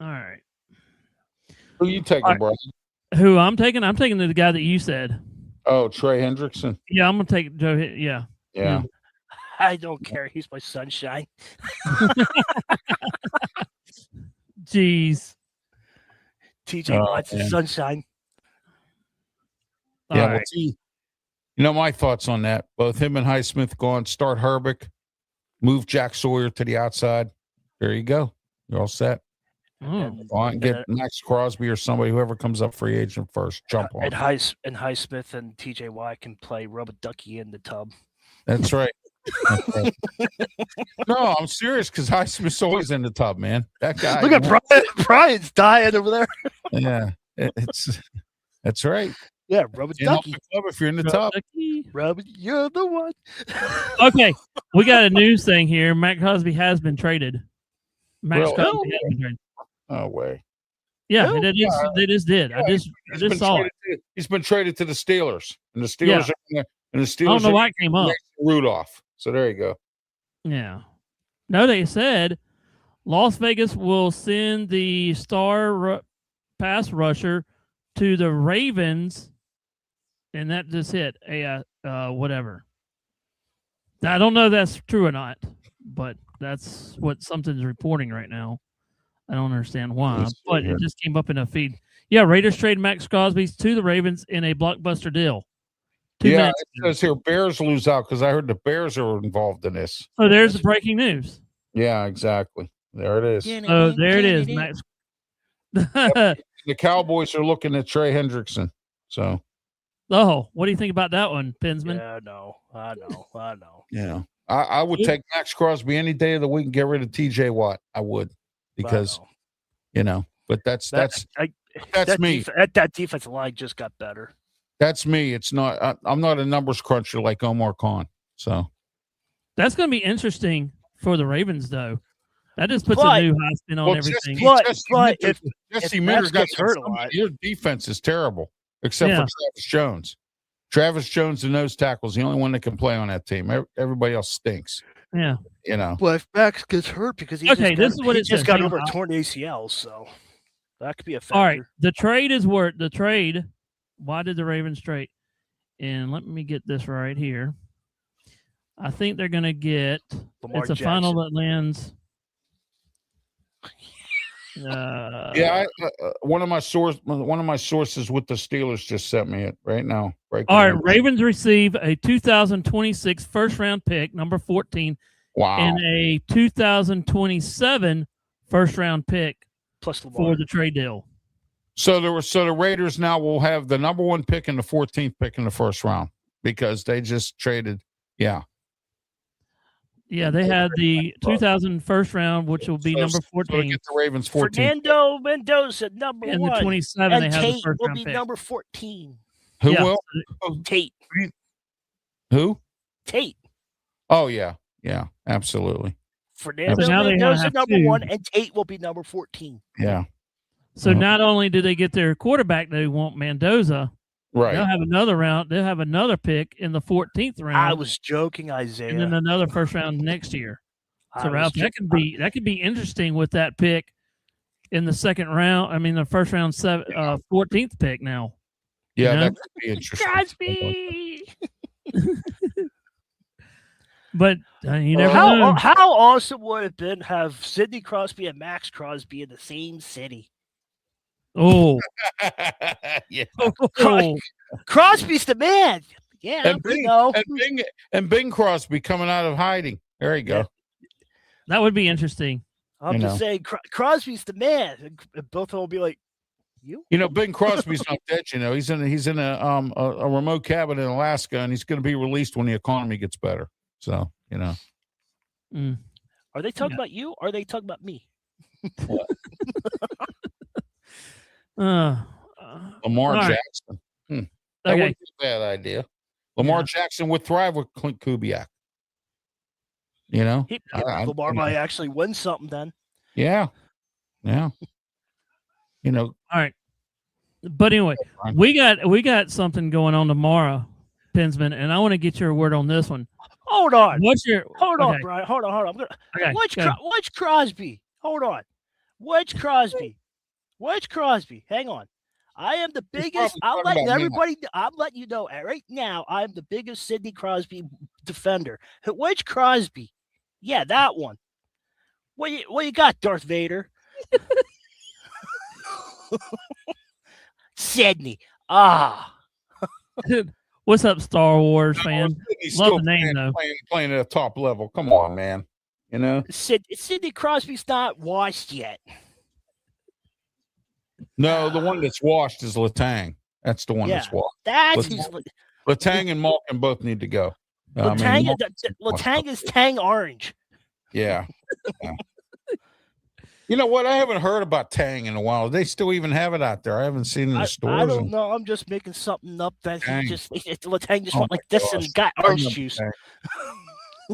Speaker 2: All right.
Speaker 1: Who you taking, bro?
Speaker 2: Who I'm taking? I'm taking the guy that you said.
Speaker 1: Oh, Trey Hendrickson.
Speaker 2: Yeah, I'm gonna take Joe. Yeah.
Speaker 1: Yeah.
Speaker 3: I don't care. He's my sunshine.
Speaker 2: Jeez.
Speaker 3: TJ Watt's the sunshine.
Speaker 1: Yeah.
Speaker 2: All right.
Speaker 1: My thoughts on that. Both him and Highsmith gone. Start Herbeck. Move Jack Sawyer to the outside. There you go. You're all set.
Speaker 2: Oh.
Speaker 1: Go on and get Max Crosby or somebody, whoever comes up free agent first. Jump on.
Speaker 3: And Highsmith and TJ Watt can play rub a ducky in the tub.
Speaker 1: That's right. No, I'm serious because Highsmith's always in the tub, man. That guy.
Speaker 3: Look at Brian. Brian's dying over there.
Speaker 1: Yeah, that's right.
Speaker 3: Yeah, rub a ducky.
Speaker 1: If you're in the tub,
Speaker 3: Rub, you're the one.
Speaker 2: Okay, we got a news thing here. Max Crosby has been traded. Max Crosby has been traded.
Speaker 1: No way.
Speaker 2: Yeah, they just did. I just saw it.
Speaker 1: He's been traded to the Steelers, and the Steelers are and the Steelers.
Speaker 2: I don't know why it came up.
Speaker 1: Rudolph. So there you go.
Speaker 2: Yeah. No, they said Las Vegas will send the star pass rusher to the Ravens, and that just hit whatever. I don't know if that's true or not, but that's what something's reporting right now. I don't understand why, but it just came up in a feed. Yeah, Raiders trade Max Crosby to the Ravens in a blockbuster deal.
Speaker 1: It says here Bears lose out because I heard the Bears are involved in this.
Speaker 2: Oh, there's the breaking news.
Speaker 1: Yeah, exactly. There it is.
Speaker 2: Oh, there it is, Max.
Speaker 1: The Cowboys are looking at Trey Hendrickson. So.
Speaker 2: Oh, what do you think about that one, Pensman?
Speaker 3: Yeah, I know.
Speaker 1: Yeah, I would take Max Crosby any day of the week and get rid of T.J. Watt. I would because, but that's me.
Speaker 3: That defensive line just got better.
Speaker 1: That's me. It's not. I'm not a numbers cruncher like Omar Khan. So
Speaker 2: that's going to be interesting for the Ravens, though. That just puts a new high spin on everything.
Speaker 1: If Jesse Minter gets hurt a lot, your defense is terrible, except for Travis Jones. Travis Jones, the nose tackle, is the only one that can play on that team. Everybody else stinks.
Speaker 2: Yeah.
Speaker 3: Well, if Max gets hurt because he just got over a torn ACL, so that could be a factor.
Speaker 2: All right. The trade. Why did the Ravens trade? And let me get this right here. I think they're going to get
Speaker 3: Lamar
Speaker 2: it's a
Speaker 3: Jackson.
Speaker 2: final that lands.
Speaker 1: One of my sources with the Steelers just sent me it right now.
Speaker 2: All right, Ravens receive a 2026 first round pick, number 14,
Speaker 1: Wow.
Speaker 2: and a 2027 first round pick
Speaker 3: Plus Lamar.
Speaker 2: for the trade deal.
Speaker 1: So the Raiders now will have the number 1 pick and the 14th pick in the first round because they just traded. Yeah.
Speaker 2: Yeah, they had the 2000 first round, which will be number
Speaker 1: So they
Speaker 2: 14,
Speaker 1: get the Ravens 14th.
Speaker 3: Fernando Mendoza, number
Speaker 2: and the
Speaker 3: 1.
Speaker 2: 27
Speaker 3: And
Speaker 2: they have the
Speaker 3: Tate
Speaker 2: first
Speaker 3: will
Speaker 2: round
Speaker 3: be
Speaker 2: pick.
Speaker 3: number 14.
Speaker 1: Who
Speaker 2: Yeah.
Speaker 1: will?
Speaker 3: Tate.
Speaker 1: Who?
Speaker 3: Tate.
Speaker 1: Oh yeah. Yeah, absolutely.
Speaker 3: Fernando
Speaker 2: So now they
Speaker 3: Mendoza,
Speaker 2: have
Speaker 3: number
Speaker 2: two.
Speaker 3: 1, and Tate will be number 14.
Speaker 1: Yeah.
Speaker 2: So not only do they get their quarterback they want, Mendoza,
Speaker 1: Right.
Speaker 2: they'll have another round. They'll have another pick in the 14th round.
Speaker 3: I was joking, Isaiah.
Speaker 2: and then another first round next year.
Speaker 3: I
Speaker 2: So
Speaker 3: was
Speaker 2: Ralph,
Speaker 3: jo-
Speaker 2: that could be interesting with that pick in the second round. I mean, the first round 14th pick now.
Speaker 1: Yeah,
Speaker 2: You know?
Speaker 1: that could be interesting.
Speaker 3: Crosby.
Speaker 2: But you never
Speaker 3: How
Speaker 2: know.
Speaker 3: how awesome would it have been to have Sidney Crosby and Max Crosby in the same city?
Speaker 2: Oh,
Speaker 1: Yeah.
Speaker 2: oh.
Speaker 3: Crosby's the man. Yeah,
Speaker 1: And
Speaker 3: we know.
Speaker 1: Bing Crosby coming out of hiding. There you go.
Speaker 2: That would be interesting.
Speaker 3: I'm
Speaker 1: you
Speaker 3: just
Speaker 1: know.
Speaker 3: saying, Crosby's the man. And both of them will be like, you?
Speaker 1: You know, Bing Crosby's not dead. You know, he's in a remote cabin in Alaska, and he's going to be released when the economy gets better. So you know,
Speaker 2: Mm.
Speaker 3: Are they talking
Speaker 2: Yeah.
Speaker 3: about you or are they talking about me?
Speaker 2: Uh,
Speaker 1: Lamar
Speaker 2: all right.
Speaker 1: Jackson. That
Speaker 2: okay.
Speaker 1: wouldn't be a bad idea. Lamar
Speaker 2: Yeah.
Speaker 1: Jackson would thrive with Clint Kubiak. You know,
Speaker 3: Lamar might actually win something then.
Speaker 1: yeah. You know,
Speaker 2: All right. But anyway,
Speaker 1: Brian.
Speaker 2: we got something going on tomorrow, Pinsman, and I want to get your word on this one.
Speaker 3: Hold on.
Speaker 2: What's your
Speaker 3: Hold on,
Speaker 2: okay,
Speaker 3: Brian. Hold on. I'm gonna
Speaker 2: Okay,
Speaker 3: Which
Speaker 2: go.
Speaker 3: Which Crosby? Hold on. Which Crosby? Which Crosby? Hang on. I am the
Speaker 1: He's
Speaker 3: biggest.
Speaker 1: probably
Speaker 3: I'm
Speaker 1: talking
Speaker 3: letting
Speaker 1: about me.
Speaker 3: everybody. I'm letting you know right now. I'm the biggest Sidney Crosby defender. Which Crosby? Yeah, that one. What you got, Darth Vader? Sidney. Ah.
Speaker 2: What's up, Star Wars fan?
Speaker 1: He's
Speaker 2: Love
Speaker 1: still
Speaker 2: the name, though.
Speaker 1: playing at a top level. Come on, man. You know,
Speaker 3: Sidney Crosby's not washed yet.
Speaker 1: no, the one that's washed is Letang. That's the one
Speaker 3: Yeah.
Speaker 1: that's washed.
Speaker 3: That's
Speaker 1: Letang and Malkin both need to go.
Speaker 3: Letang.
Speaker 1: Malkin's
Speaker 3: Letang is Tang Orange.
Speaker 1: Yeah. Yeah. You know what? I haven't heard about Tang in a while. They still even have it out there. I haven't seen it in the
Speaker 3: I
Speaker 1: stores.
Speaker 3: don't know. I'm just making something up that
Speaker 1: Tang.
Speaker 3: Letang just
Speaker 1: Oh
Speaker 3: went like
Speaker 1: my
Speaker 3: this and
Speaker 1: gosh.
Speaker 3: got
Speaker 1: I
Speaker 3: orange
Speaker 1: remember
Speaker 3: juice.
Speaker 1: Tang.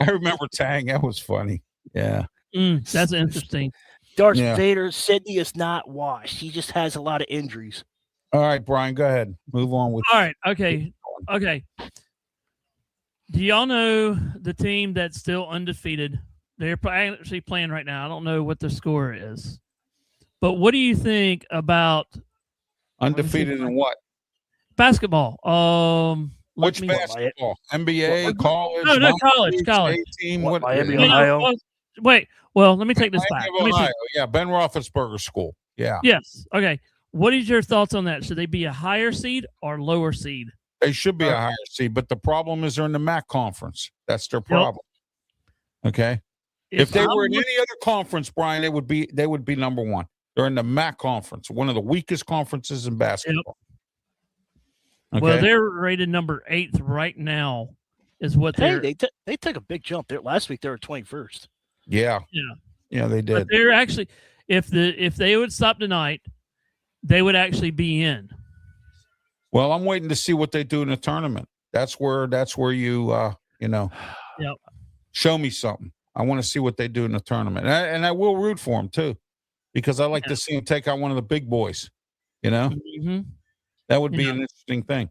Speaker 1: I remember Tang. That was funny. Yeah.
Speaker 2: That's interesting.
Speaker 3: Darth
Speaker 1: Yeah.
Speaker 3: Vader, Sidney is not washed. He just has a lot of injuries.
Speaker 1: All right, Brian, go ahead. Move on with.
Speaker 2: All right. Okay. Do y'all know the team that's still undefeated? They're actually playing right now. I don't know what the score is, but what do you think about
Speaker 1: Undefeated in what?
Speaker 2: basketball?
Speaker 1: Which
Speaker 2: me-
Speaker 1: basketball? NBA, college?
Speaker 2: No, college.
Speaker 1: Team,
Speaker 3: What,
Speaker 1: what?
Speaker 3: Miami,
Speaker 2: You know,
Speaker 3: Ohio?
Speaker 2: wait. Well, let me take this back.
Speaker 1: Miami
Speaker 2: Let
Speaker 1: of
Speaker 2: me take-
Speaker 1: Ohio. Yeah, Ben Roethlisberger School. Yeah,
Speaker 2: yes. Okay. What is your thoughts on that? Should they be a higher seed or lower seed?
Speaker 1: they should be a higher seed, but the problem is they're in the MAC conference. That's their problem. Okay. If they were in any other conference, Brian, they would be number one. They're in the MAC conference, one of the weakest conferences in basketball. Okay.
Speaker 2: Well, they're rated number 8th right now. Is what
Speaker 3: Hey,
Speaker 2: they're.
Speaker 3: they took a big jump. Last week they were 21st.
Speaker 1: yeah, they
Speaker 2: But
Speaker 1: did.
Speaker 2: they're actually, if they would stop tonight, they would actually be in.
Speaker 1: Well, I'm waiting to see what they do in the tournament. That's where you
Speaker 2: Yep.
Speaker 1: show me something. I want to see what they do in the tournament, and I will root for them too, because I like to see them take out one of the big boys. You know,
Speaker 2: Mm-hmm.
Speaker 1: that would be an interesting thing.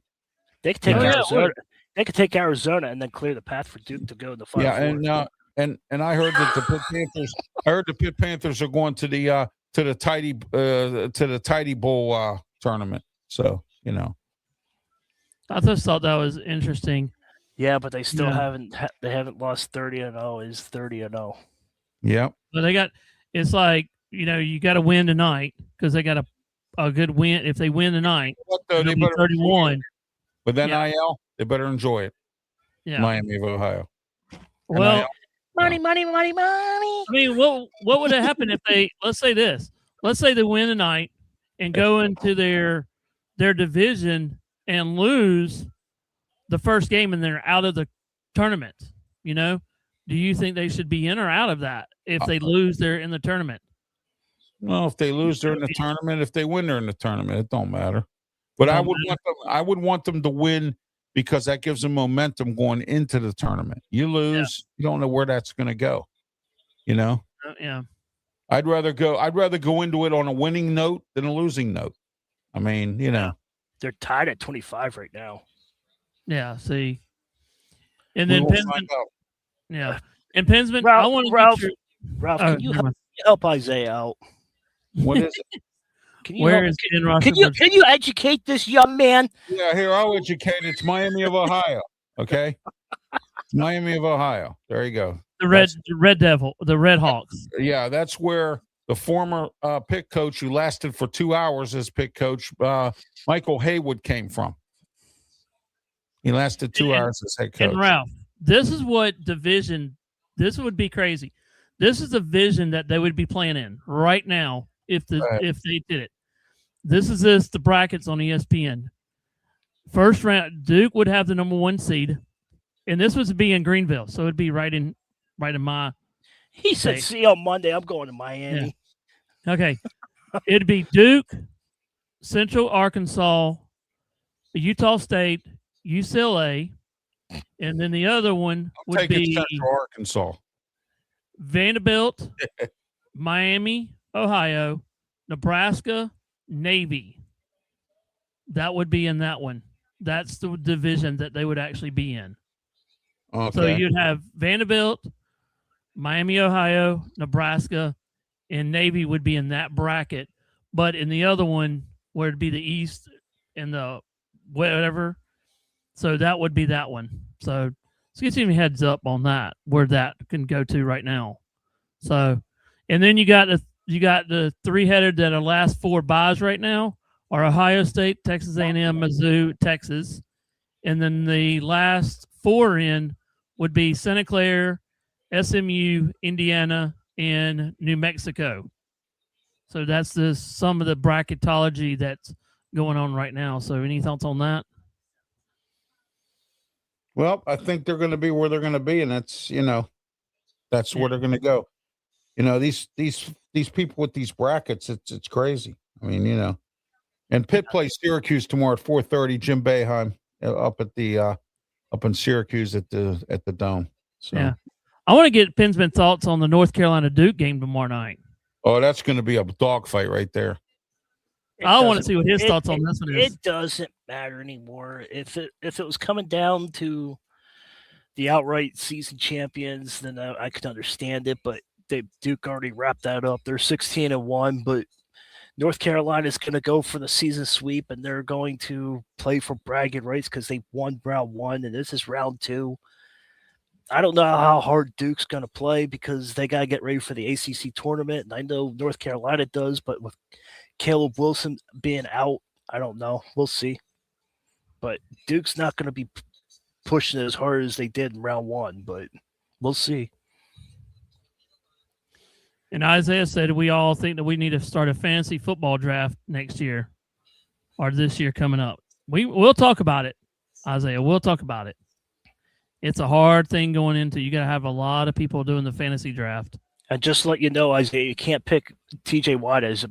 Speaker 3: They could take
Speaker 2: Yeah.
Speaker 3: Arizona. They could take Arizona and then clear the path for Duke to go to the Final Four.
Speaker 1: And I heard that the Pitt Panthers. I heard the Pitt Panthers are going to the Tidy Bowl tournament. So
Speaker 2: I just thought that was interesting.
Speaker 3: Yeah, but they still
Speaker 2: Yeah.
Speaker 3: haven't lost 30-0. Is 30-0.
Speaker 1: yeah.
Speaker 2: But they got, it's like, you got to win tonight because they got a good win. If they win tonight,
Speaker 1: They
Speaker 2: it'll be
Speaker 1: better
Speaker 2: 31.
Speaker 1: with NIL. They better enjoy it.
Speaker 2: Yeah.
Speaker 1: Miami of Ohio.
Speaker 2: Well,
Speaker 1: NIL.
Speaker 3: Money, money, money, money.
Speaker 2: I mean, what would have happened if they, let's say they win tonight and go into their division and lose the first game and they're out of the tournament, you know? Do you think they should be in or out of that if they lose, they're in the tournament?
Speaker 1: Well, if they lose, they're in the tournament. If they win, they're in the tournament. It don't matter. But I would want them to win because that gives them momentum going into the tournament. You lose, you don't know where that's going to go. You know?
Speaker 2: Yeah.
Speaker 1: I'd rather go into it on a winning note than a losing note. I mean, you know.
Speaker 3: They're tied at 25 right now.
Speaker 2: Yeah, see. And then Pinsman. Yeah. And Pinsman,
Speaker 3: Ralph,
Speaker 2: I want to
Speaker 3: Ralph, can you help Isaiah out?
Speaker 1: What is it?
Speaker 3: Can you
Speaker 2: Where is Ken Russell?
Speaker 3: Can you educate this young man?
Speaker 1: Yeah, here, I'll educate. It's Miami of Ohio. Okay. Miami of Ohio. There you go.
Speaker 2: The Red Devil, the Red Hawks.
Speaker 1: Yeah, that's where the former Pitt coach who lasted for 2 hours as Pitt coach, Michael Haywood, came from. He lasted 2 hours as head coach.
Speaker 2: And Ralph, this is what division, this would be crazy. This is the division that they would be playing in right now if they did it. This is the brackets on ESPN. First round, Duke would have the number 1 seed, and this would be in Greenville, so it'd be right in my.
Speaker 3: He said, "See you on Monday. I'm going to Miami."
Speaker 2: Yeah. Okay, it'd be Duke, Central Arkansas, Utah State, UCLA, and then the other one would be
Speaker 1: Central Arkansas,
Speaker 2: Vanderbilt, Miami, Ohio, Nebraska, Navy. That would be in that one. That's the division that they would actually be in.
Speaker 1: Okay.
Speaker 2: So you'd have Vanderbilt, Miami, Ohio, Nebraska, and Navy would be in that bracket. But in the other one, where it'd be the East and the whatever, so that would be that one. So get you a heads up on that, where that can go to right now. So, and then you got the three-headed that are last 4 buys right now are Ohio State, Texas A&M, Mizzou, Texas. And then the last 4 in would be Santa Clara, SMU, Indiana, and New Mexico. So that's some of the bracketology that's going on right now. So any thoughts on that?
Speaker 1: Well, I think they're going to be where they're going to be, and that's where they're going to go. You know, these people with these brackets, it's crazy. I mean, you know, and Pitt plays Syracuse tomorrow at 4:30. Jim Boeheim up in Syracuse at the Dome. So.
Speaker 2: Yeah, I want to get Pinsman thoughts on the North Carolina Duke game tomorrow night.
Speaker 1: Oh, that's going to be a dogfight right there.
Speaker 2: I want to see what his thoughts on this one is.
Speaker 3: It doesn't matter anymore. If it was coming down to the outright season champions, then I could understand it. But Duke already wrapped that up. They're 16-1, but North Carolina is going to go for the season sweep, and they're going to play for bragging rights because they won round 1, and this is round 2. I don't know how hard Duke's going to play because they got to get ready for the ACC tournament, and I know North Carolina does, but with Caleb Wilson being out, I don't know. We'll see. But Duke's not going to be pushing as hard as they did in round 1, but we'll see.
Speaker 2: And Isaiah said we all think that we need to start a fantasy football draft next year or this year coming up. We'll talk about it, Isaiah. We'll talk about it. It's a hard thing going into. You got to have a lot of people doing the fantasy draft.
Speaker 3: And just to let you know, Isaiah, you can't pick TJ Watt as a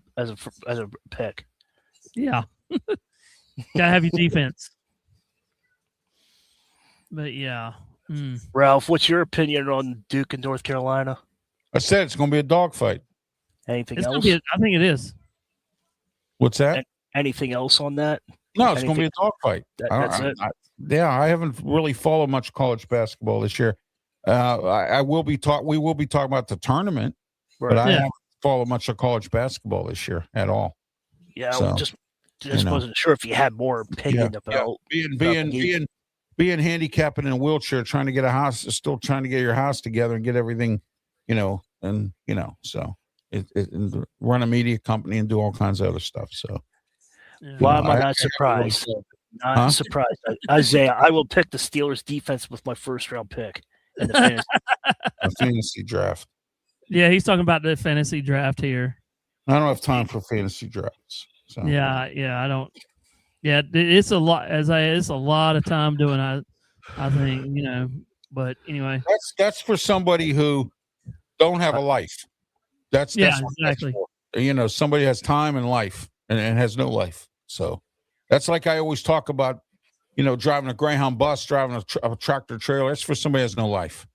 Speaker 3: pick.
Speaker 2: Yeah. Got to have your defense. But, yeah.
Speaker 3: Ralph, what's your opinion on Duke and North Carolina?
Speaker 1: I said it's going to be a dogfight.
Speaker 3: Anything
Speaker 2: it's
Speaker 3: else?
Speaker 2: I think it is.
Speaker 1: What's that?
Speaker 3: Anything else on that?
Speaker 1: No, it's going to be a dogfight.
Speaker 3: That's it.
Speaker 1: I haven't really followed much college basketball this year. We will be talking about the tournament, but I haven't followed much of college basketball this year at all.
Speaker 3: Yeah,
Speaker 1: so,
Speaker 3: I just wasn't sure if you had more opinion about
Speaker 1: being handicapped in a wheelchair, trying to get a house, still trying to get your house together and get everything, so and run a media company and do all kinds of other stuff. So,
Speaker 3: why am I not surprised? Not surprised, Isaiah. I will pick the Steelers defense with my first round pick in the fantasy
Speaker 1: A fantasy draft.
Speaker 2: Yeah, he's talking about the fantasy draft here.
Speaker 1: I don't have time for fantasy drafts. So.
Speaker 2: Yeah, I don't. Yeah, it's a lot. It's a lot of time doing. I think But anyway,
Speaker 1: that's for somebody who don't have a life. That's what
Speaker 2: exactly.
Speaker 1: That's for. Somebody has time and life and has no life. So that's like I always talk about. Driving a Greyhound bus, driving a tractor trailer. That's for somebody who has no life.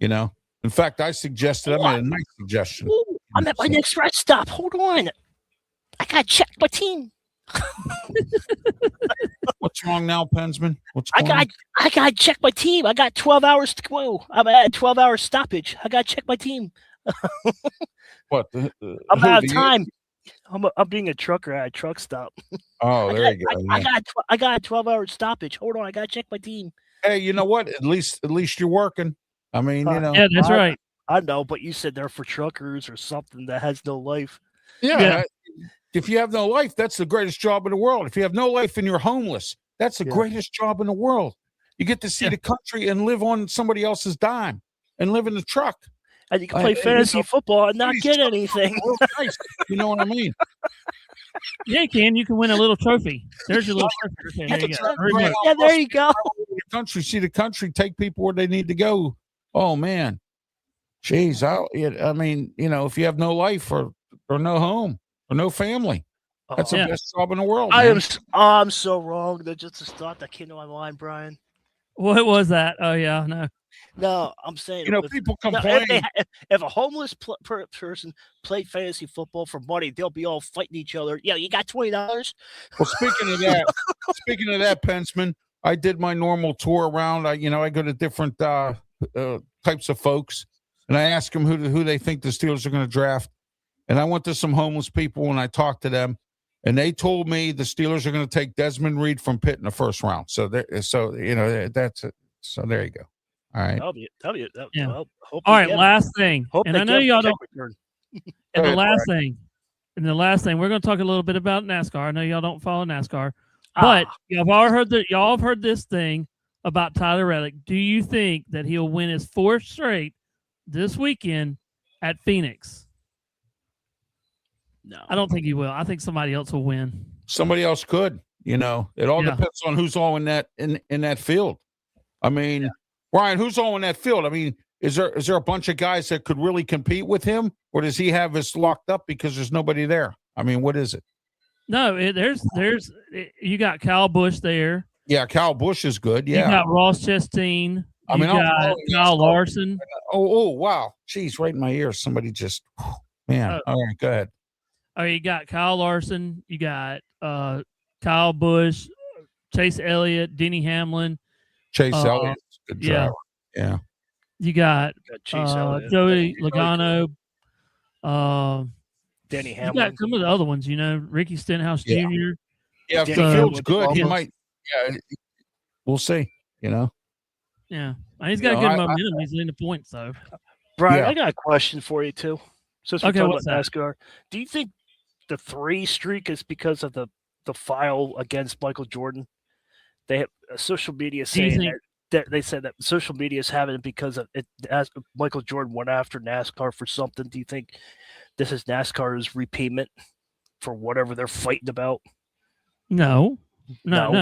Speaker 1: In fact, I suggested. I made a nice suggestion.
Speaker 3: Ooh, I'm at my next rest stop. Hold on. I got to check my team.
Speaker 1: What's wrong now, Pensman?
Speaker 3: I got to check my team. I got 12 hours to go. I'm at a 12-hour stoppage. I got to check my team.
Speaker 1: What?
Speaker 3: I'm out of time. I'm being a trucker at a truck stop.
Speaker 1: Oh, there you go.
Speaker 3: I got a 12-hour stoppage. Hold on. I got to check my team.
Speaker 1: Hey, you know what? At least you're working. I mean,
Speaker 2: Yeah, that's right.
Speaker 3: I know, but you said they're for truckers or something that has no life.
Speaker 1: Yeah. If you have no life, that's the greatest job in the world. If you have no life and you're homeless, that's the greatest job in the world. You get to see the country and live on somebody else's dime and live in the truck.
Speaker 3: And you can play fantasy football and not get anything.
Speaker 1: Nice. You know what I mean?
Speaker 2: Yeah, you can win a little trophy. There's your little trophy. There you go.
Speaker 3: Yeah, there you go.
Speaker 1: Country, see the country, take people where they need to go. Oh man, jeez, I mean, if you have no life or no home or no family, that's the best job in the world.
Speaker 3: I'm so wrong. That's just a thought that came to my mind, Brian.
Speaker 2: What was that? Oh yeah,
Speaker 3: no, I'm saying
Speaker 1: people complain.
Speaker 3: If a homeless person played fantasy football for money, they'll be all fighting each other. Yeah, you got $20.
Speaker 1: Well, speaking of that, Pensman, I did my normal tour around. I go to different types of folks, and I ask them who they think the Steelers are going to draft. And I went to some homeless people and I talked to them, and they told me the Steelers are going to take Desmond Reed from Pitt in the first round. So that's it. So there you go. All right.
Speaker 2: All right. Last thing, and I know y'all don't. And the last thing, we're going to talk a little bit about NASCAR. I know y'all don't follow NASCAR, but y'all have heard this thing about Tyler Reddick. Do you think that he'll win his fourth straight this weekend at Phoenix?
Speaker 3: No,
Speaker 2: I don't think he will. I think somebody else will win.
Speaker 1: Somebody else could. It all depends on who's all in that field. I mean, Brian, who's all in that field? I mean, is there a bunch of guys that could really compete with him, or does he have us locked up because there's nobody there? I mean, what is it?
Speaker 2: No, you got Kyle Busch there.
Speaker 1: Yeah, Kyle Busch is good. Yeah,
Speaker 2: you got Ross Chastain. You got Kyle Larson.
Speaker 1: Oh, wow. Jeez, right in my ear. Somebody just, man. All right, go ahead.
Speaker 2: Oh, you got Kyle Larson. You got Kyle Busch, Chase Elliott, Denny Hamlin.
Speaker 1: Chase Elliott's a good driver. Yeah.
Speaker 2: You got Joey Logano.
Speaker 3: Danny Hamlin.
Speaker 2: You got some of the other ones, Ricky Stenhouse Jr.
Speaker 1: Yeah, if the field's good, he might. Yeah, we'll see.
Speaker 2: Yeah, he's got good momentum. He's leading the points, though.
Speaker 3: Brian, I got a question for you too. Since we're talking about NASCAR, do you think the 3 streak is because of the file against Michael Jordan? They have social media saying that they said that social media is having it because of it. As Michael Jordan went after NASCAR for something. Do you think this is NASCAR's repayment for whatever they're fighting about?
Speaker 2: No, not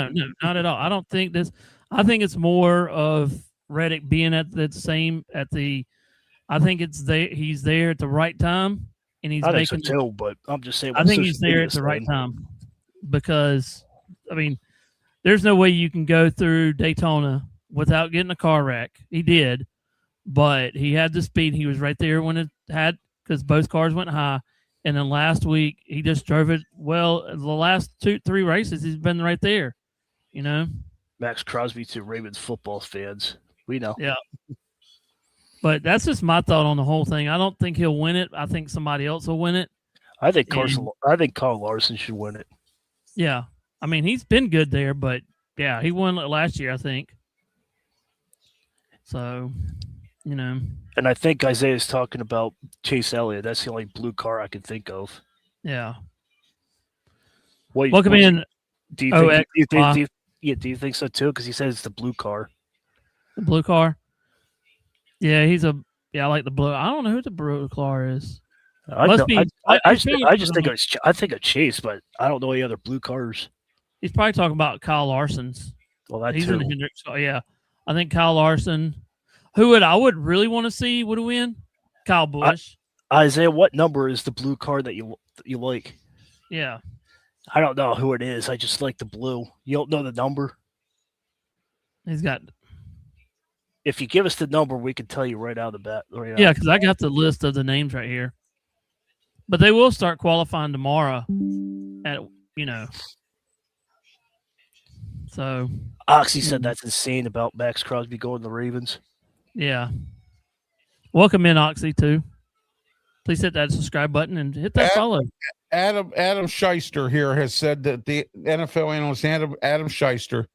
Speaker 2: at all. I don't think this. I think it's more of Reddick being I think it's there. He's there at the right time, and he's making.
Speaker 3: So too, but I'm just saying.
Speaker 2: I think he's there at the right time because, I mean, there's no way you can go through Daytona without getting a car wreck. He did, but he had the speed. He was right there when it had because both cars went high. And then last week he just drove it well. The last 2-3 races he's been right there.
Speaker 3: Max Crosby to Ravens football fans. We know.
Speaker 2: Yeah. But that's just my thought on the whole thing. I don't think he'll win it. I think somebody else will win it.
Speaker 3: I think Carl Larson should win it.
Speaker 2: Yeah. I mean, he's been good there, but yeah, he won it last year, I think. So,
Speaker 3: And I think Isaiah's talking about Chase Elliott. That's the only blue car I can think of.
Speaker 2: Yeah.
Speaker 3: Welcome in. Do you think so too? Because he says it's the blue car.
Speaker 2: The blue car. Yeah, I like the blue. I don't know who the blue car is.
Speaker 3: I
Speaker 2: Must
Speaker 3: know-
Speaker 2: be-
Speaker 3: I
Speaker 2: he's
Speaker 3: just,
Speaker 2: probably
Speaker 3: I just think
Speaker 2: talking
Speaker 3: I think of Chase, but I don't know any other blue cars.
Speaker 2: He's probably talking about Kyle Larson's.
Speaker 3: Well, that
Speaker 2: He's
Speaker 3: too.
Speaker 2: in the Hendricks car. Yeah, I think Kyle Larson. Who I would really want to see would win? Kyle Busch.
Speaker 3: Isaiah, what number is the blue car that you like?
Speaker 2: Yeah.
Speaker 3: I don't know who it is. I just like the blue. You don't know the number?
Speaker 2: He's got
Speaker 3: If you give us the number, we can tell you right out of the bat. Right
Speaker 2: yeah,
Speaker 3: out.
Speaker 2: because I got the list of the names right here. But they will start qualifying tomorrow. So
Speaker 3: Oxy said that's insane about Max Crosby going to the Ravens.
Speaker 2: yeah. Welcome in, Oxy, too. Please hit that subscribe button and hit that follow.
Speaker 1: Adam Shyster here has said that the NFL analyst Adam Shyster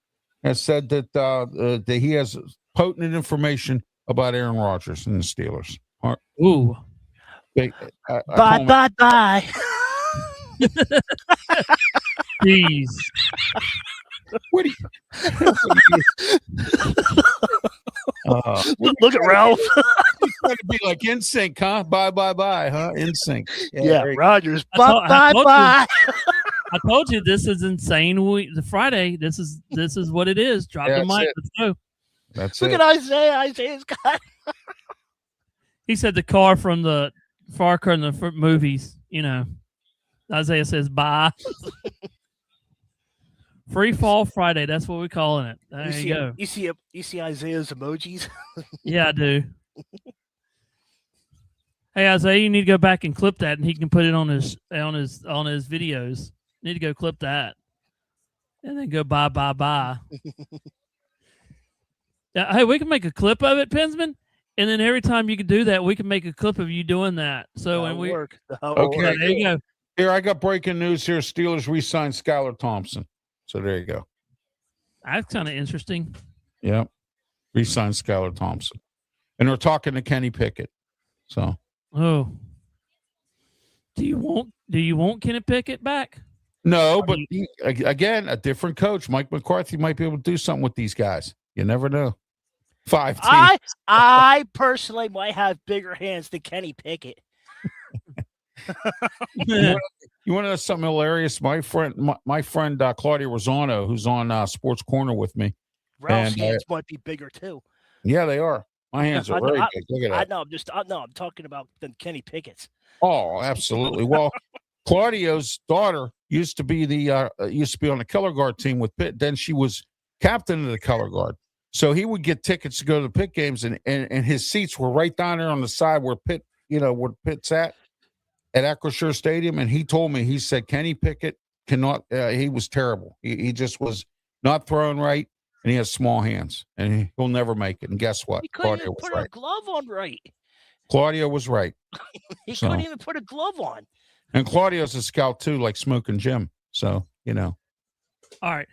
Speaker 1: has said that he has potent information about Aaron Rodgers and the Steelers.
Speaker 2: Ooh.
Speaker 3: Bye.
Speaker 2: Jeez.
Speaker 1: What do you,
Speaker 3: Look at Ralph.
Speaker 1: It's going to be like NSYNC, huh? Bye, huh? NSYNC.
Speaker 3: Yeah, Rodgers.
Speaker 2: I told
Speaker 3: Bye.
Speaker 2: I told you this is insane. The Friday. This is what it is. Drop the mic. Let's go.
Speaker 1: That's
Speaker 3: Look
Speaker 1: it.
Speaker 3: at Isaiah. Isaiah's got.
Speaker 2: He said the car from the Far Cry in the movies. Isaiah says bye. Free Fall Friday. That's what we're calling it. There you go.
Speaker 3: You see Isaiah's emojis.
Speaker 2: Yeah, I do. Hey Isaiah, you need to go back and clip that, and he can put it on his videos. You need to go clip that, and then go bye. Yeah, hey, we can make a clip of it, Pinsman, and then every time you can do that, we can make a clip of you doing that. So
Speaker 3: That'll work.
Speaker 1: Okay.
Speaker 2: there you go.
Speaker 1: Here, I got breaking news here. Steelers re-signed Skylar Thompson. So there you go.
Speaker 2: That's kind of interesting.
Speaker 1: Yeah. Re-signed Skylar Thompson. And they're talking to Kenny Pickett. So
Speaker 2: Oh, do you want Kenny Pickett back?
Speaker 1: no, but again, a different coach. Mike McCarthy might be able to do something with these guys. You never know. 5 teams.
Speaker 3: I personally might have bigger hands than Kenny Pickett.
Speaker 1: You want to know something hilarious? My friend Claudia Rosano, who's on Sports Corner with me.
Speaker 3: Ralph's hands might be bigger too.
Speaker 1: Yeah, they are. My hands are very big. Look at that.
Speaker 3: I'm talking about than Kenny Pickett's.
Speaker 1: Oh, absolutely. Well, Claudio's daughter used to be on the color guard team with Pitt. Then she was captain of the color guard. So he would get tickets to go to the Pitt games, and his seats were right down there on the side where where Pitt's at Acrisure Stadium. And he told me, he said Kenny Pickett cannot. He was terrible. He just was not throwing right, and he has small hands, and he'll never make it. And guess what?
Speaker 3: He couldn't
Speaker 1: Claudia
Speaker 3: even
Speaker 1: was
Speaker 3: put
Speaker 1: right.
Speaker 3: a glove on right.
Speaker 1: Claudia was right.
Speaker 3: He couldn't even put a glove on.
Speaker 1: And Claudio's a scout too, like Smoking Jim. So,
Speaker 2: All right.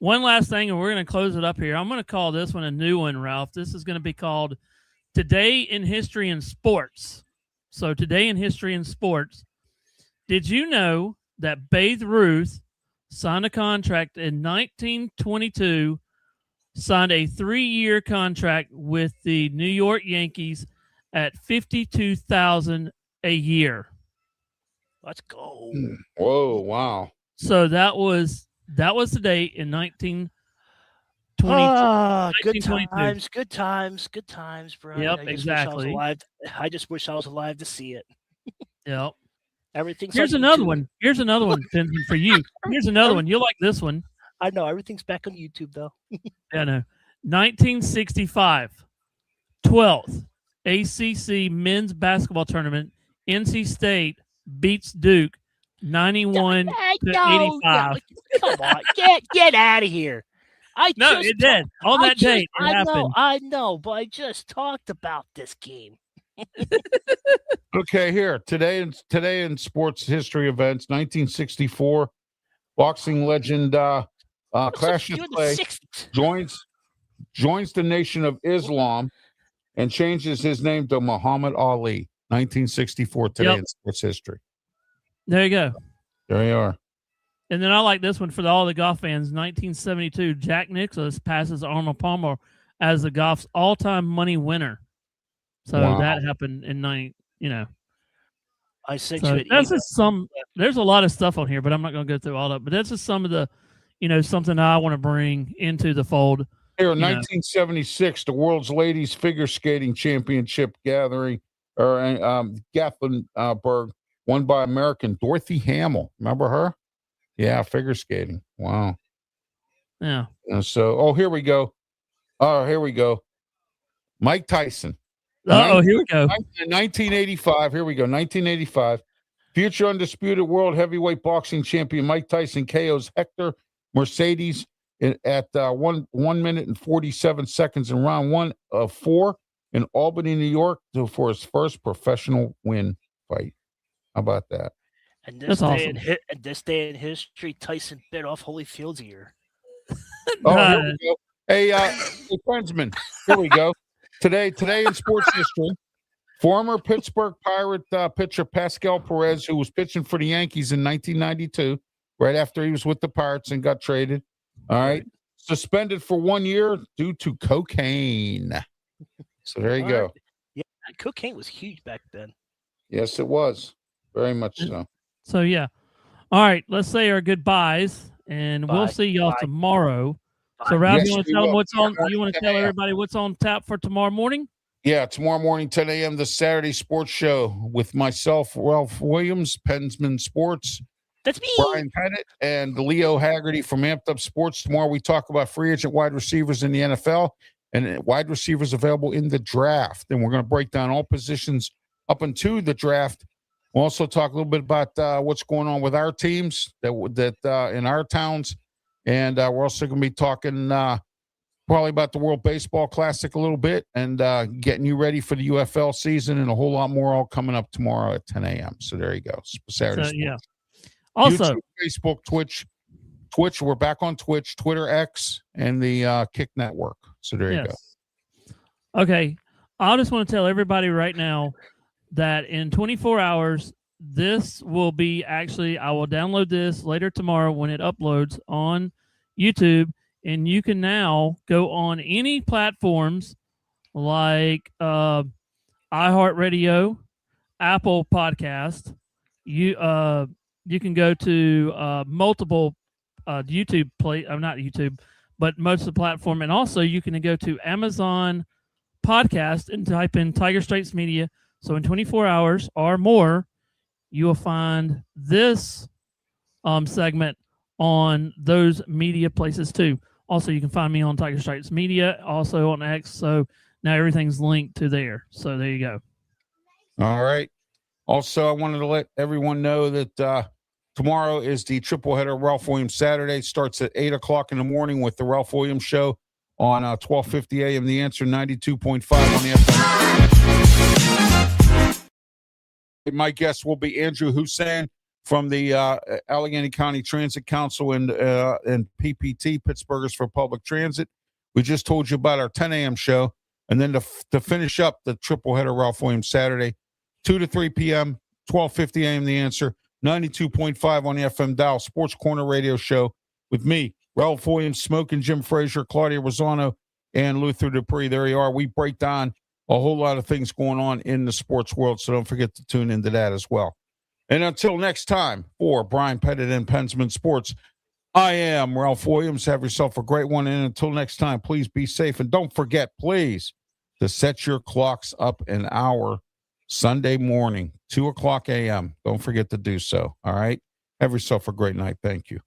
Speaker 2: One last thing, and we're going to close it up here. I'm going to call this one a new one, Ralph. This is going to be called Today in History and Sports. So, Today in History and Sports. Did you know that Babe Ruth signed a contract in 1922, signed a 3-year contract with the New York Yankees at $52,000 a year?
Speaker 3: Let's go.
Speaker 1: whoa, wow.
Speaker 2: So that was the date in 1920.
Speaker 3: Good times, bro.
Speaker 2: Yep, exactly.
Speaker 3: I just wish I was alive to see it.
Speaker 2: Yep.
Speaker 3: Everything's
Speaker 2: Here's
Speaker 3: on
Speaker 2: another
Speaker 3: YouTube.
Speaker 2: one. Here's another one, Benson, for you. Here's another one. You'll like this one.
Speaker 3: I know everything's back on YouTube though.
Speaker 2: Yeah, I know. 1965, 12th ACC men's basketball tournament. NC State beats Duke 91 to 85.
Speaker 3: Come on, get out of here.
Speaker 2: It did. On that date, it happened.
Speaker 3: I know, but I just talked about this game.
Speaker 1: Okay, here. Today in sports history events, 1964, boxing legend Clash of Clay joins the Nation of Islam and changes his name to Muhammad Ali. 1964 today in sports history.
Speaker 2: There you go.
Speaker 1: There you are.
Speaker 2: And then I like this one for all the golf fans. 1972, Jack Nicklaus passes Arnold Palmer as the golf's all-time money winner. So
Speaker 1: Wow.
Speaker 2: that happened in
Speaker 3: I sent
Speaker 2: So
Speaker 3: you an
Speaker 2: that's
Speaker 3: email.
Speaker 2: just some. There's a lot of stuff on here, but I'm not going to go through all of it. But that's just some of the, something I want to bring into the fold.
Speaker 1: Here in 1976, the world's ladies figure skating championship gathering, or Gothenburg, won by American Dorothy Hamill. Remember her? Yeah, figure skating. Wow.
Speaker 2: Yeah.
Speaker 1: And so, here we go. Oh, here we go. Mike Tyson.
Speaker 2: Oh, here we go.
Speaker 1: 1985. Here we go. 1985. Future undisputed world heavyweight boxing champion Mike Tyson KOs Hector Mercedes at 1 minute and 47 seconds in round 1 of 4 in Albany, New York, for his first professional win fight. How about that?
Speaker 3: And
Speaker 2: That's awesome.
Speaker 3: This day in history, Tyson bit off Holyfield's ear.
Speaker 1: Oh, here we go. Hey, Friendsman, here we go. Today in sports history, former Pittsburgh Pirate pitcher Pascal Perez, who was pitching for the Yankees in 1992, right after he was with the Pirates and got traded. All right. Suspended for 1 year due to cocaine. So there you go.
Speaker 3: Yeah, cocaine was huge back then.
Speaker 1: Yes, it was. Very much so.
Speaker 2: So, yeah. All right. Let's say our goodbyes, and we'll see y'all tomorrow. So, Ralph,
Speaker 1: Yes,
Speaker 2: you want to
Speaker 1: we
Speaker 2: tell them
Speaker 1: will.
Speaker 2: what's on? You want to tell everybody what's on tap for tomorrow morning?
Speaker 1: Yeah, tomorrow morning, 10 a.m., the Saturday Sports Show with myself, Ralph Williams, Pensman Sports.
Speaker 3: That's me.
Speaker 1: Brian Pettit and Leo Haggerty from Amped Up Sports. Tomorrow we talk about free agent wide receivers in the NFL and wide receivers available in the draft. And we're going to break down all positions up into the draft. We'll also talk a little bit about what's going on with our teams that in our towns. And we're also going to be talking probably about the World Baseball Classic a little bit and getting you ready for the UFL season and a whole lot more all coming up tomorrow at 10 a.m. So there you go. Saturday.
Speaker 2: Yeah. Also,
Speaker 1: YouTube, Facebook, Twitch. We're back on Twitch, Twitter, X, and the Kick Network. So there you go.
Speaker 2: Okay. I just want to tell everybody right now that in 24 hours, this will be I will download this later tomorrow when it uploads on YouTube. And you can now go on any platforms like iHeartRadio, Apple Podcast. You can go to multiple YouTube not YouTube, but most of the platform. And also you can go to Amazon Podcast and type in Tiger Straits Media. So in 24 hours or more, you will find this segment on those media places too. Also, you can find me on Tiger Straits Media, also on X. So now everything's linked to there. So there you go.
Speaker 1: All right. Also, I wanted to let everyone know that tomorrow is the triple header Ralph Williams Saturday. Starts at 8 o'clock in the morning with the Ralph Williams Show on 12:50 a.m. The Answer 92.5 on the FM. My guest will be Andrew Hussein from the Allegheny County Transit Council and PPT, Pittsburghers for Public Transit. We just told you about our 10 a.m. show. And then to finish up the triple header Ralph Williams Saturday, 2 to 3 p.m., 12:50 a.m. The Answer, 92.5 on the FM dial, Sports Corner Radio Show with me, Ralph Williams, Smoking Jim Frazier, Claudia Rosano, and Luther Dupree. There you are. We break down a whole lot of things going on in the sports world, so don't forget to tune into that as well. And until next time, for Brian Pettit and Pensman Sports, I am Ralph Williams. Have yourself a great one. And until next time, please be safe. And don't forget, please, to set your clocks up an hour Sunday morning, 2 o'clock a.m. Don't forget to do so. All right? Have yourself a great night. Thank you.